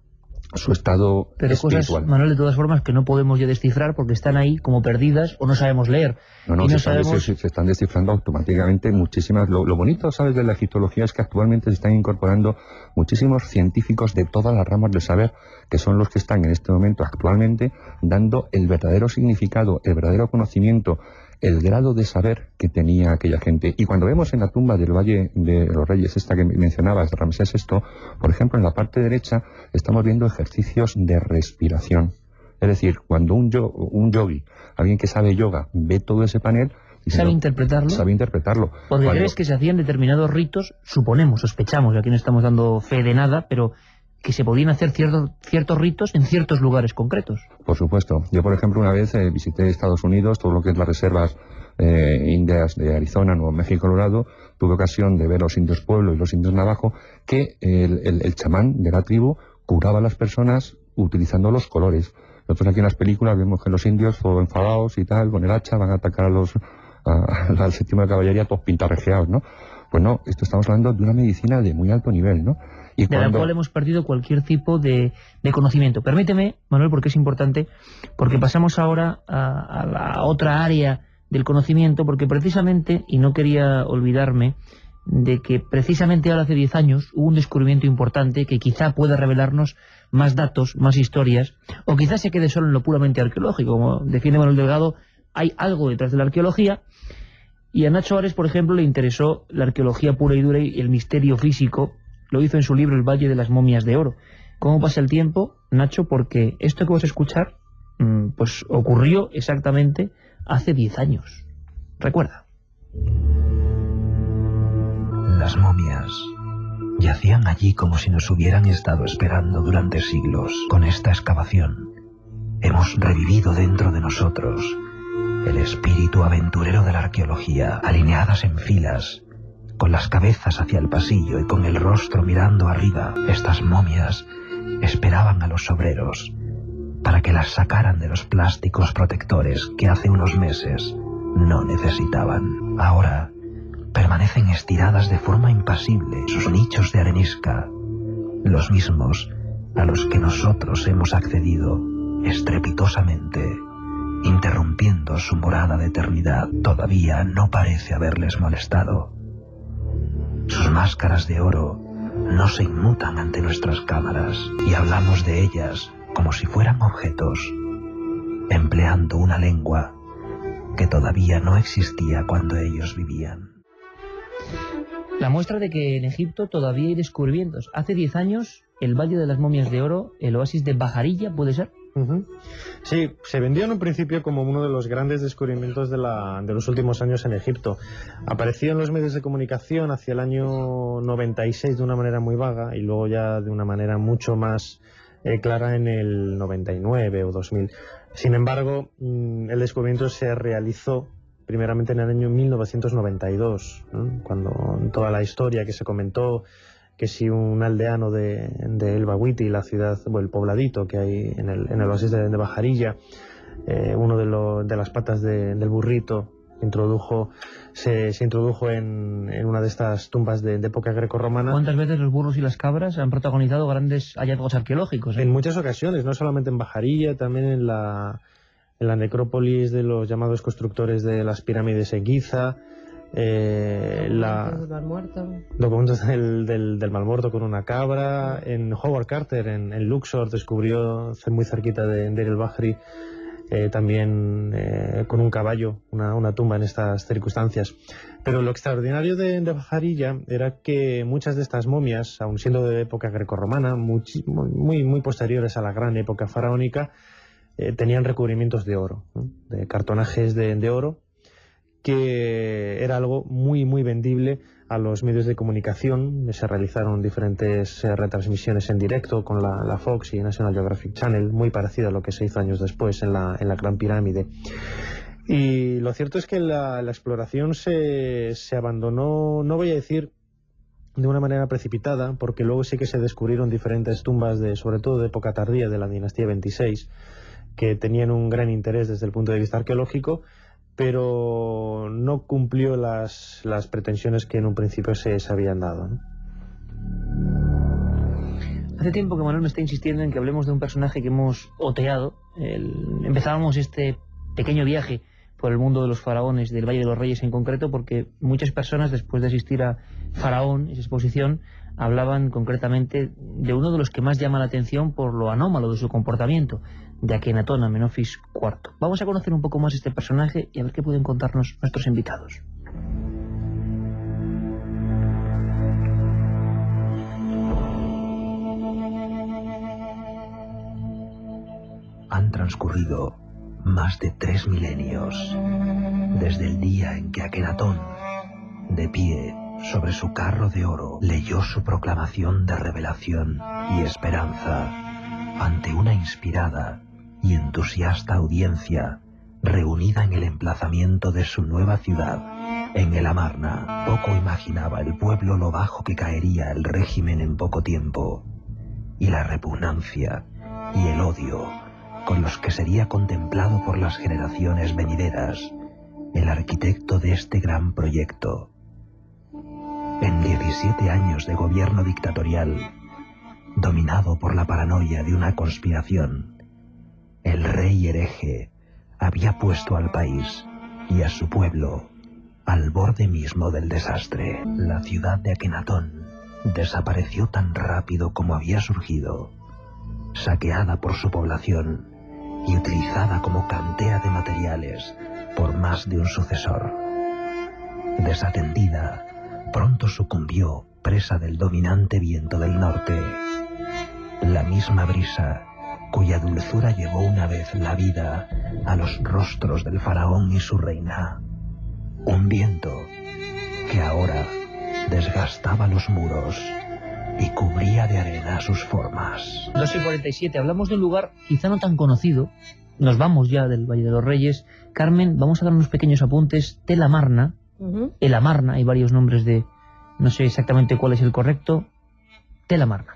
su estado pero espiritual. Cosas, Manuel, de todas formas, que no podemos ya descifrar porque están ahí como perdidas o no sabemos leer. Se están descifrando automáticamente muchísimas. Lo bonito, ¿sabes?, de la egiptología es que actualmente se están incorporando muchísimos científicos de todas las ramas del saber, que son los que están en este momento actualmente dando el verdadero significado, el verdadero conocimiento, el grado de saber que tenía aquella gente. Y cuando vemos en la tumba del Valle de los Reyes, esta que mencionabas, de Ramsés VI, por ejemplo, en la parte derecha estamos viendo ejercicios de respiración. Es decir, cuando un yogi, alguien que sabe yoga, ve todo ese panel... ¿Sabe interpretarlo? Sabe interpretarlo. Porque crees que se hacían determinados ritos, suponemos, sospechamos, aquí no estamos dando fe de nada, pero que se podían hacer ciertos ritos en ciertos lugares concretos. Por supuesto. Yo, por ejemplo, una vez visité Estados Unidos, todo lo que es las reservas indias de Arizona, Nuevo México, Colorado. Tuve ocasión de ver los indios pueblo y los indios navajo, que el chamán de la tribu curaba a las personas utilizando los colores. Nosotros aquí en las películas vemos que los indios, todos enfadados y tal, con el hacha, van a atacar al séptimo de caballería, todos pintarrejeados, ¿no? Pues no, esto estamos hablando de una medicina de muy alto nivel, ¿no? Y de la cual hemos perdido cualquier tipo de conocimiento. Permíteme, Manuel, porque es importante, porque pasamos ahora a la otra área del conocimiento, porque precisamente, y no quería olvidarme, de que precisamente ahora hace 10 años hubo un descubrimiento importante que quizá pueda revelarnos más datos, más historias, o quizá se quede solo en lo puramente arqueológico. Como define Manuel Delgado, hay algo detrás de la arqueología, y a Nacho Ares, por ejemplo, le interesó la arqueología pura y dura y el misterio físico. Lo hizo en su libro El Valle de las Momias de Oro. ¿Cómo pasa el tiempo, Nacho? Porque esto que vas a escuchar, pues ocurrió exactamente hace 10 años. Recuerda. Las momias yacían allí como si nos hubieran estado esperando durante siglos. Con esta excavación hemos revivido dentro de nosotros el espíritu aventurero de la arqueología, alineadas en filas, con las cabezas hacia el pasillo y con el rostro mirando arriba. Estas momias esperaban a los obreros para que las sacaran de los plásticos protectores que hace unos meses no necesitaban. Ahora permanecen estiradas de forma impasible en sus nichos de arenisca, los mismos a los que nosotros hemos accedido estrepitosamente, interrumpiendo su morada de eternidad. Todavía no parece haberles molestado. Sus máscaras de oro no se inmutan ante nuestras cámaras y hablamos de ellas como si fueran objetos, empleando una lengua que todavía no existía cuando ellos vivían. La muestra de que en Egipto todavía hay descubrimientos. Hace 10 años, el Valle de las Momias de Oro, el oasis de Bajarilla, ¿puede ser? Sí, se vendió en un principio como uno de los grandes descubrimientos de los últimos años en Egipto. Apareció en los medios de comunicación hacia el año 96 de una manera muy vaga y luego ya de una manera mucho más clara en el 99 o 2000. Sin embargo, el descubrimiento se realizó primeramente en el año 1992, ¿no? Cuando toda la historia que se comentó, que si un aldeano de El Baguiti, la ciudad o el pobladito que hay en el oasis de Bajarilla, uno de las patas del burrito se introdujo en una de estas tumbas de época grecorromana. ¿Cuántas veces los burros y las cabras han protagonizado grandes hallazgos arqueológicos? En muchas ocasiones, no solamente en Bajarilla, también en la necrópolis de los llamados constructores de las pirámides en Giza, documentos del Mar Muerto con una cabra. En Howard Carter, en Luxor, descubrió muy cerquita de Deir el-Bahri también con un caballo, una tumba en estas circunstancias. Pero lo extraordinario de Bajarilla era que muchas de estas momias, aun siendo de época grecorromana, muy posteriores a la gran época faraónica, tenían recubrimientos de oro, ¿no? De cartonajes de oro, que era algo muy vendible a los medios de comunicación. Se realizaron diferentes retransmisiones en directo con la Fox y National Geographic Channel, muy parecido a lo que se hizo años después en la Gran Pirámide. Y lo cierto es que la exploración se abandonó, no voy a decir de una manera precipitada, porque luego sí que se descubrieron diferentes tumbas, sobre todo de época tardía, de la dinastía 26, que tenían un gran interés desde el punto de vista arqueológico, pero no cumplió las pretensiones que en un principio se habían dado, ¿no? Hace tiempo que Manuel me está insistiendo en que hablemos de un personaje que hemos oteado. Empezábamos este pequeño viaje por el mundo de los faraones, del Valle de los Reyes en concreto, porque muchas personas, después de asistir a Faraón, esa exposición, hablaban concretamente de uno de los que más llama la atención por lo anómalo de su comportamiento, de Akenatón, Amenofis IV. Vamos a conocer un poco más este personaje y a ver qué pueden contarnos nuestros invitados. Han transcurrido más de 3 milenios desde el día en que Akenatón, de pie sobre su carro de oro, leyó su proclamación de revelación y esperanza ante una inspirada y entusiasta audiencia reunida en el emplazamiento de su nueva ciudad, en el Amarna. Poco imaginaba el pueblo lo bajo que caería el régimen en poco tiempo, y la repugnancia y el odio con los que sería contemplado por las generaciones venideras el arquitecto de este gran proyecto. En 17 años de gobierno dictatorial, dominado por la paranoia de una conspiración, el rey hereje había puesto al país y a su pueblo al borde mismo del desastre. La ciudad de Akenatón desapareció tan rápido como había surgido, saqueada por su población y utilizada como cantera de materiales por más de un sucesor. Desatendida, pronto sucumbió presa del dominante viento del norte, la misma brisa cuya dulzura llevó una vez la vida a los rostros del faraón y su reina. Un viento que ahora desgastaba los muros y cubría de arena sus formas. 2:47, hablamos de un lugar quizá no tan conocido. Nos vamos ya del Valle de los Reyes. Carmen, vamos a dar unos pequeños apuntes. Tel Amarna, El Amarna, hay varios nombres de... no sé exactamente cuál es el correcto. Tel Amarna.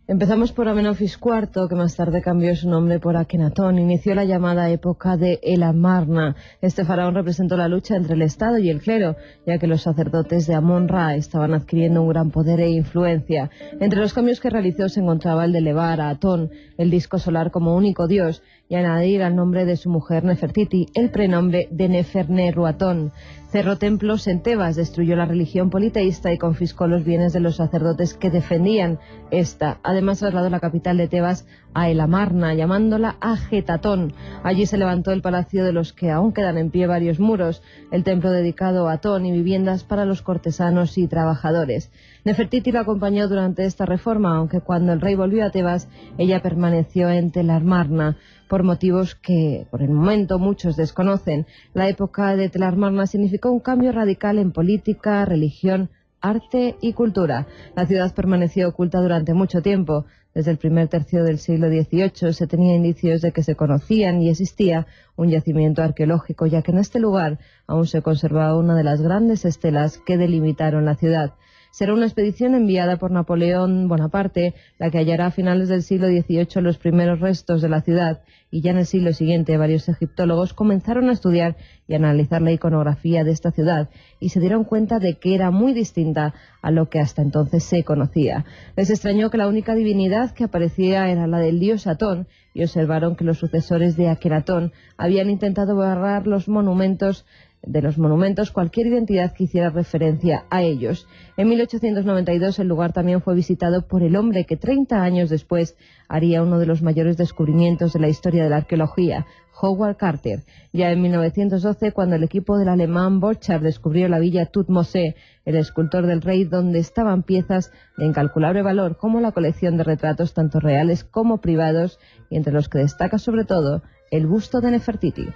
Empezamos por Amenofis IV, que más tarde cambió su nombre por Akenatón. Inició la llamada época de El Amarna. Este faraón representó la lucha entre el Estado y el clero, ya que los sacerdotes de Amon-Ra estaban adquiriendo un gran poder e influencia. Entre los cambios que realizó se encontraba el de elevar a Atón, el disco solar, como único dios, y añadir al nombre de su mujer Nefertiti el prenombre de Neferneruatón. Cerró templos en Tebas, destruyó la religión politeísta y confiscó los bienes de los sacerdotes que defendían esta. Además trasladó la capital de Tebas a El Amarna, llamándola Ajetatón. Allí se levantó el palacio de los que aún quedan en pie varios muros, el templo dedicado a Atón y viviendas para los cortesanos y trabajadores. Nefertiti lo acompañó durante esta reforma, aunque cuando el rey volvió a Tebas, ella permaneció en Tel Amarna, por motivos que por el momento muchos desconocen. La época de Tel Amarna significó un cambio radical en política, religión, arte y cultura. La ciudad permaneció oculta durante mucho tiempo. Desde el primer tercio del siglo XVIII se tenía indicios de que se conocían y existía un yacimiento arqueológico, ya que en este lugar aún se conservaba una de las grandes estelas que delimitaron la ciudad. Será una expedición enviada por Napoleón Bonaparte la que hallará a finales del siglo XVIII los primeros restos de la ciudad, y ya en el siglo siguiente varios egiptólogos comenzaron a estudiar y analizar la iconografía de esta ciudad y se dieron cuenta de que era muy distinta a lo que hasta entonces se conocía. Les extrañó que la única divinidad que aparecía era la del dios Atón y observaron que los sucesores de Akenatón habían intentado borrar de los monumentos cualquier identidad que hiciera referencia a ellos. En 1892 el lugar también fue visitado por el hombre que 30 años después haría uno de los mayores descubrimientos de la historia de la arqueología, Howard Carter. Ya en 1912, cuando el equipo del alemán Borchardt descubrió la villa Thutmose, el escultor del rey, donde estaban piezas de incalculable valor, como la colección de retratos tanto reales como privados, y entre los que destaca sobre todo el busto de Nefertiti.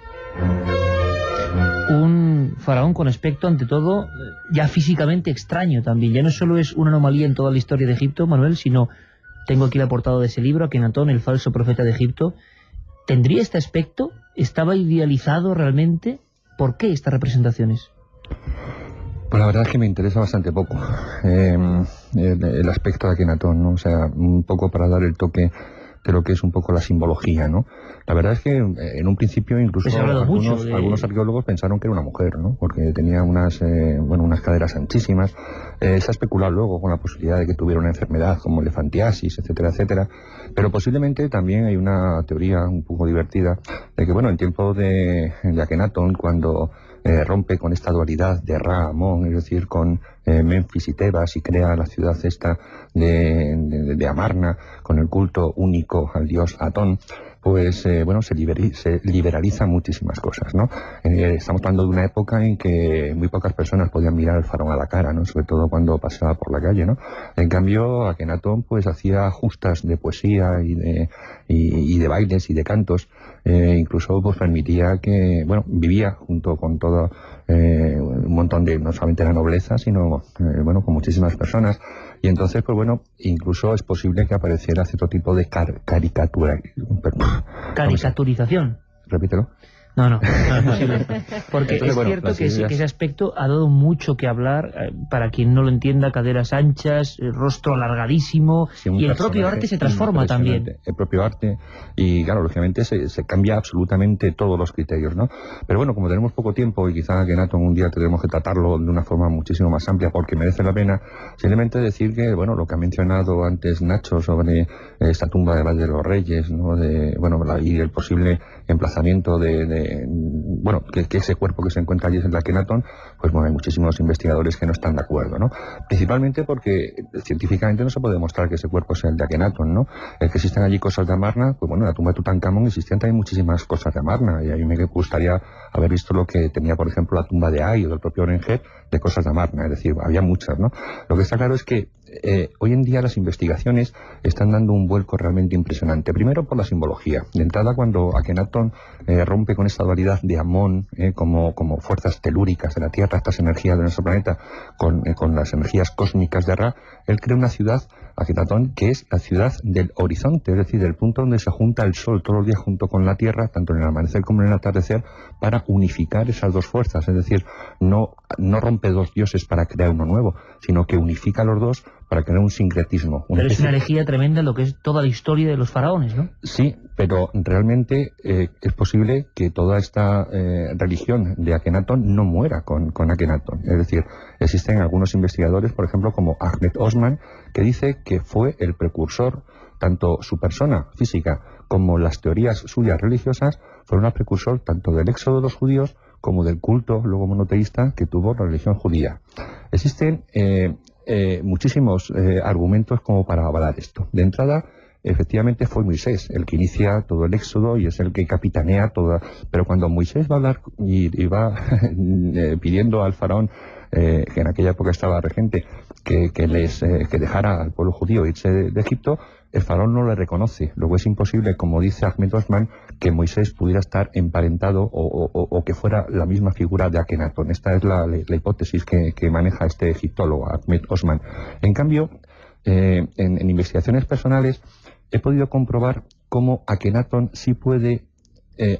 Un faraón con aspecto, ante todo, ya físicamente extraño también. Ya no solo es una anomalía en toda la historia de Egipto, Manuel, sino, tengo aquí la portada de ese libro, Akenatón, el falso profeta de Egipto. ¿Tendría este aspecto? ¿Estaba idealizado realmente? ¿Por qué estas representaciones? Pues la verdad es que me interesa bastante poco el aspecto de Akenatón, ¿no? O sea, un poco para dar el toque de lo que es un poco la simbología, ¿no? La verdad es que en un principio incluso algunos arqueólogos pensaron que era una mujer, ¿no? Porque tenía unas caderas anchísimas. Se ha especulado luego con la posibilidad de que tuviera una enfermedad como elefantiasis, etcétera, etcétera. Pero posiblemente también hay una teoría un poco divertida de que, bueno, en tiempo de Akenatón, cuando rompe con esta dualidad de Ra, Amón, es decir, con Memphis y Tebas y crea la ciudad esta de Amarna con el culto único al dios Atón, pues bueno, se liberalizan muchísimas cosas, ¿no? Estamos hablando de una época en que muy pocas personas podían mirar al faraón a la cara, ¿no? Sobre todo cuando pasaba por la calle, ¿no? En cambio, Akenatón pues hacía justas de poesía y de bailes y de cantos, incluso pues permitía que, bueno, vivía junto con todo un montón de, no solamente la nobleza, sino bueno, con muchísimas personas. Y entonces, pues bueno, incluso es posible que apareciera cierto tipo de caricaturización. Repítelo. No es posible. Porque entonces, es bueno, cierto que ideas... ese aspecto ha dado mucho que hablar, para quien no lo entienda, caderas anchas, rostro alargadísimo, sí, y el propio arte se transforma también. El propio arte, y claro, lógicamente se cambia absolutamente todos los criterios, ¿no? Pero bueno, como tenemos poco tiempo, y quizá Akenatón un día tendremos que tratarlo de una forma muchísimo más amplia, porque merece la pena, simplemente decir que, bueno, lo que ha mencionado antes Nacho sobre esta tumba de Valle de los Reyes, ¿no? Y el posible emplazamiento bueno, que ese cuerpo que se encuentra allí es el de Akenatón, pues bueno, hay muchísimos investigadores que no están de acuerdo, ¿no? Principalmente porque científicamente no se puede demostrar que ese cuerpo sea el de Akenatón, ¿no? El que existen allí cosas de Amarna, pues bueno, en la tumba de Tutankamón existían también muchísimas cosas de Amarna, y a mí me gustaría haber visto lo que tenía, por ejemplo, la tumba de Ay o del propio Orenjet de cosas de Amarna, es decir, había muchas, ¿no? Lo que está claro es que hoy en día las investigaciones están dando un vuelco realmente impresionante. Primero por la simbología. De entrada, cuando Akenatón rompe con esta dualidad de Amón como fuerzas telúricas de la Tierra, estas energías de nuestro planeta, con las energías cósmicas de Ra, él crea una ciudad, Akenatón, que es la ciudad del horizonte, es decir, del punto donde se junta el Sol todos los días junto con la Tierra, tanto en el amanecer como en el atardecer, para unificar esas dos fuerzas. Es decir, no rompe dos dioses para crear uno nuevo, sino que unifica los dos para crear un sincretismo. Pero es una herejía tremenda lo que es toda la historia de los faraones, ¿no? Sí, pero realmente es posible que toda esta religión de Akenatón no muera con Akenatón. Es decir, existen algunos investigadores, por ejemplo, como Ahmed Osman, que dice que fue el precursor, tanto su persona física como las teorías suyas religiosas, fueron el precursor tanto del éxodo de los judíos como del culto luego monoteísta que tuvo la religión judía. Existen muchísimos argumentos como para avalar esto. De entrada, efectivamente fue Moisés el que inicia todo el éxodo y es el que capitanea toda. Pero cuando Moisés va a hablar y va pidiendo al faraón, que en aquella época estaba regente, que dejara al pueblo judío irse de Egipto, el faraón no le reconoce. Luego es imposible, como dice Ahmed Osman, que Moisés pudiera estar emparentado o que fuera la misma figura de Akenatón. Esta es la hipótesis que maneja este egiptólogo, Ahmed Osman. En cambio, en investigaciones personales he podido comprobar cómo Akenatón sí puede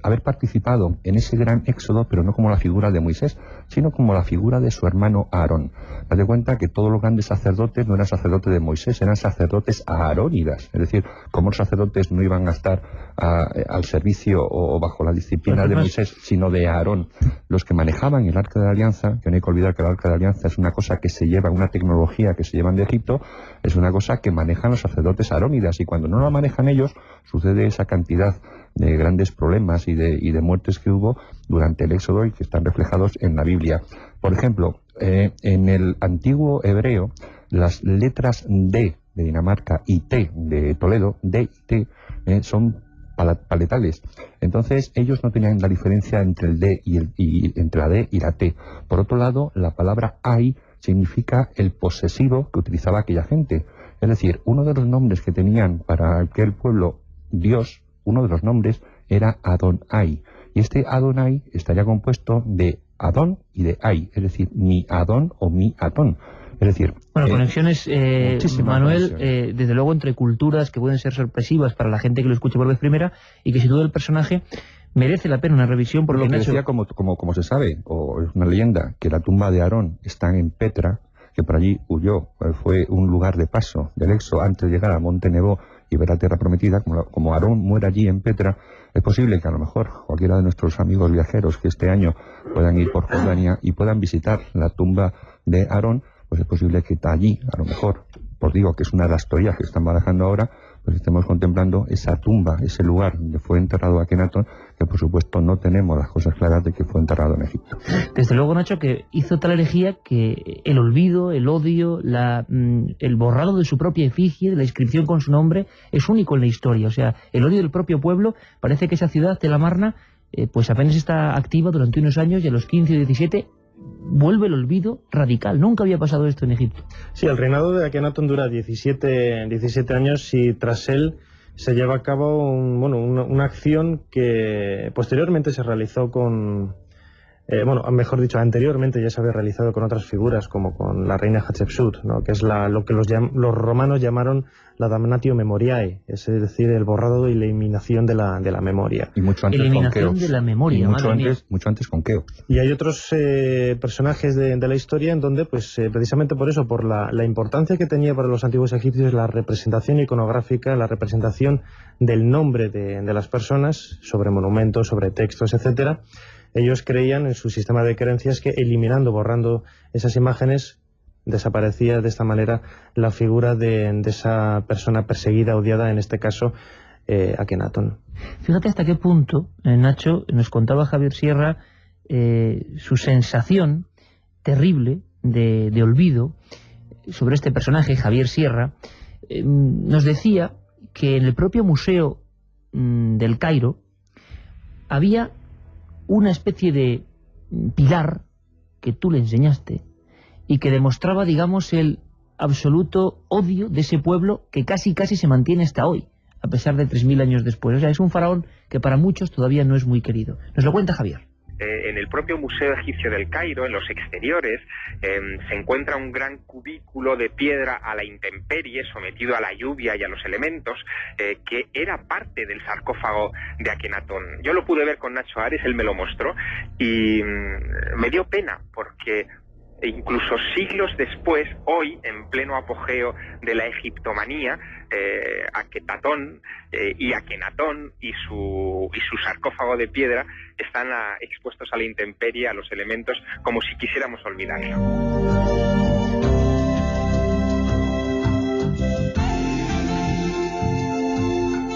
haber participado en ese gran éxodo, pero no como la figura de Moisés, sino como la figura de su hermano Aarón. Date cuenta que todos los grandes sacerdotes no eran sacerdotes de Moisés, eran sacerdotes aarónidas, es decir, como los sacerdotes no iban a estar al servicio o bajo la disciplina de Moisés, sino de Aarón. Los que manejaban el Arca de la Alianza, que no hay que olvidar que el Arca de la Alianza es una cosa que se lleva, una tecnología que se llevan de Egipto, es una cosa que manejan los sacerdotes aarónidas, y cuando no la manejan ellos, sucede esa cantidad de grandes problemas y de muertes que hubo durante el éxodo y que están reflejados en la Biblia. Por ejemplo, en el antiguo hebreo, las letras D de Dinamarca y T de Toledo, D y T, son paletales. Entonces ellos no tenían la diferencia entre el D y entre la D y la T. Por otro lado, la palabra Ay significa el posesivo que utilizaba aquella gente. Es decir, uno de los nombres que tenían para aquel pueblo Dios, uno de los nombres era Adonai. Y este Adonai estaría compuesto de Adón y de Ay, es decir, mi Adón o mi Atón. Es decir, bueno, conexiones, Manuel, desde luego entre culturas que pueden ser sorpresivas para la gente que lo escuche por vez primera, y que sin duda el personaje merece la pena una revisión. Porque lo que decía, como se sabe, o es una leyenda, que la tumba de Aarón está en Petra, que por allí huyó, fue un lugar de paso del éxodo antes de llegar a Monte Nebo y ver la tierra prometida. Como Aarón muere allí en Petra, es posible que a lo mejor cualquiera de nuestros amigos viajeros que este año puedan ir por Jordania y puedan visitar la tumba de Aarón, pues es posible que allí, a lo mejor, pues digo que es una de las teorías que están barajando ahora, pues estemos contemplando esa tumba, ese lugar donde fue enterrado Akenatón, que por supuesto no tenemos las cosas claras de que fue enterrado en Egipto. Desde luego, Nacho, que hizo tal herejía que el olvido, el odio, el borrado de su propia efigie, de la inscripción con su nombre, es único en la historia. O sea, el odio del propio pueblo, parece que esa ciudad, Tel Amarna, pues apenas está activa durante unos años y a los 15 o 17 vuelve el olvido radical. Nunca había pasado esto en Egipto. Sí, el reinado de Akenatón dura 17 años y tras él se lleva a cabo una acción que posteriormente se realizó con... mejor dicho, anteriormente ya se había realizado con otras figuras, como con la reina Hatshepsut, ¿no? Que es lo que los romanos llamaron la damnatio memoriae, es decir, el borrado y la eliminación de la memoria. Y mucho antes eliminación con Keops. De la memoria, y mucho antes con Keops. Y hay otros personajes de la historia en donde, pues precisamente por eso, por la importancia que tenía para los antiguos egipcios la representación iconográfica, la representación del nombre de las personas, sobre monumentos, sobre textos, etcétera. Ellos creían en su sistema de creencias que eliminando, borrando esas imágenes, desaparecía de esta manera la figura de esa persona perseguida, odiada, en este caso, Akenatón. Fíjate hasta qué punto, Nacho, nos contaba Javier Sierra su sensación terrible de olvido sobre este personaje, Javier Sierra. Nos decía que en el propio museo del Cairo había una especie de pilar que tú le enseñaste y que demostraba, digamos, el absoluto odio de ese pueblo que casi se mantiene hasta hoy, a pesar de 3000 años después. O sea, es un faraón que para muchos todavía no es muy querido. Nos lo cuenta Javier. En el propio Museo Egipcio del Cairo, en los exteriores, se encuentra un gran cubículo de piedra a la intemperie, sometido a la lluvia y a los elementos, que era parte del sarcófago de Akenatón. Yo lo pude ver con Nacho Ares, él me lo mostró, y me dio pena, porque incluso siglos después, hoy, en pleno apogeo de la egiptomanía, Akenatón y Akenatón y su sarcófago de piedra están expuestos a la intemperie, a los elementos, como si quisiéramos olvidarlo.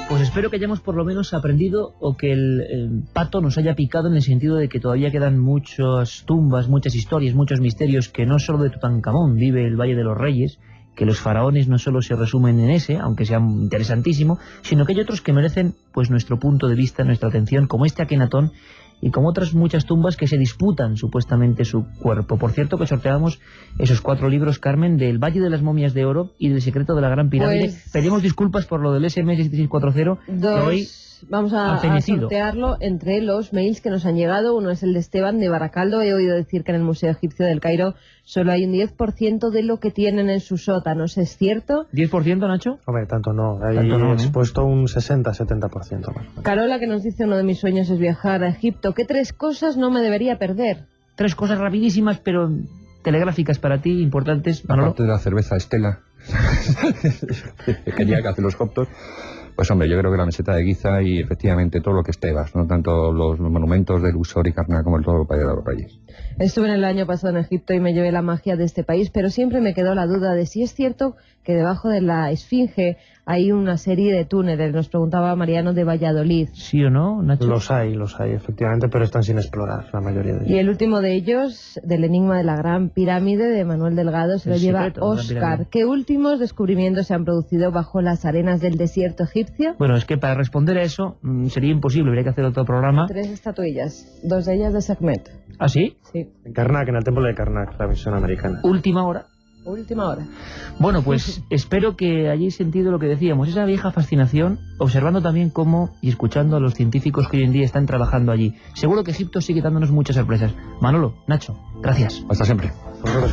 Pues espero que hayamos por lo menos aprendido, o que el pato nos haya picado, en el sentido de que todavía quedan muchas tumbas, muchas historias, muchos misterios, que no solo de Tutankamón vive el Valle de los Reyes, que los faraones no solo se resumen en ese, aunque sea interesantísimo, sino que hay otros que merecen pues nuestro punto de vista, nuestra atención, como este Akenatón, y como otras muchas tumbas que se disputan supuestamente su cuerpo. Por cierto, que sorteamos esos 4 libros, Carmen, del Valle de las Momias de Oro y del Secreto de la Gran Pirámide. Pues pedimos disculpas por lo del SMS 7640, que hoy vamos a sortearlo entre los mails que nos han llegado. Uno es el de Esteban de Baracaldo. He oído decir que en el Museo Egipcio del Cairo solo hay un 10% de lo que tienen en sus sótanos. ¿Es cierto? ¿10%, Nacho? Hombre, tanto no. Hay expuesto un 60-70% más. Carola, que nos dice: uno de mis sueños es viajar a Egipto. ¿Qué 3 cosas no me debería perder? 3 cosas rapidísimas, pero telegráficas para ti, importantes. Aparte de la cerveza Estela, que hace los coptos. Pues hombre, yo creo que la meseta de Giza y efectivamente todo lo que es Tebas, no tanto los monumentos de Luxor y Karnak como el todo el Valle de los Reyes. Estuve en el año pasado en Egipto y me llevé la magia de este país, pero siempre me quedó la duda de si es cierto que debajo de la Esfinge hay una serie de túneles. Nos preguntaba Mariano de Valladolid. ¿Sí o no, Nacho? Los hay, efectivamente, pero están sin explorar, la mayoría de ellos. Y el último de ellos, del enigma de la Gran Pirámide, de Manuel Delgado, se lo lleva Óscar. ¿Qué últimos descubrimientos se han producido bajo las arenas del desierto egipcio? Bueno, es que para responder a eso sería imposible, habría que hacer otro programa. 3 estatuillas, 2 de ellas de Sekhmet. ¿Ah, sí? Sí. En Karnak, en el templo de Karnak, la misión americana. Última hora. Bueno, pues espero que hayáis sentido lo que decíamos, esa vieja fascinación, observando también cómo y escuchando a los científicos que hoy en día están trabajando allí. Seguro que Egipto sigue dándonos muchas sorpresas. Manolo, Nacho, gracias. Hasta siempre. Hasta luego.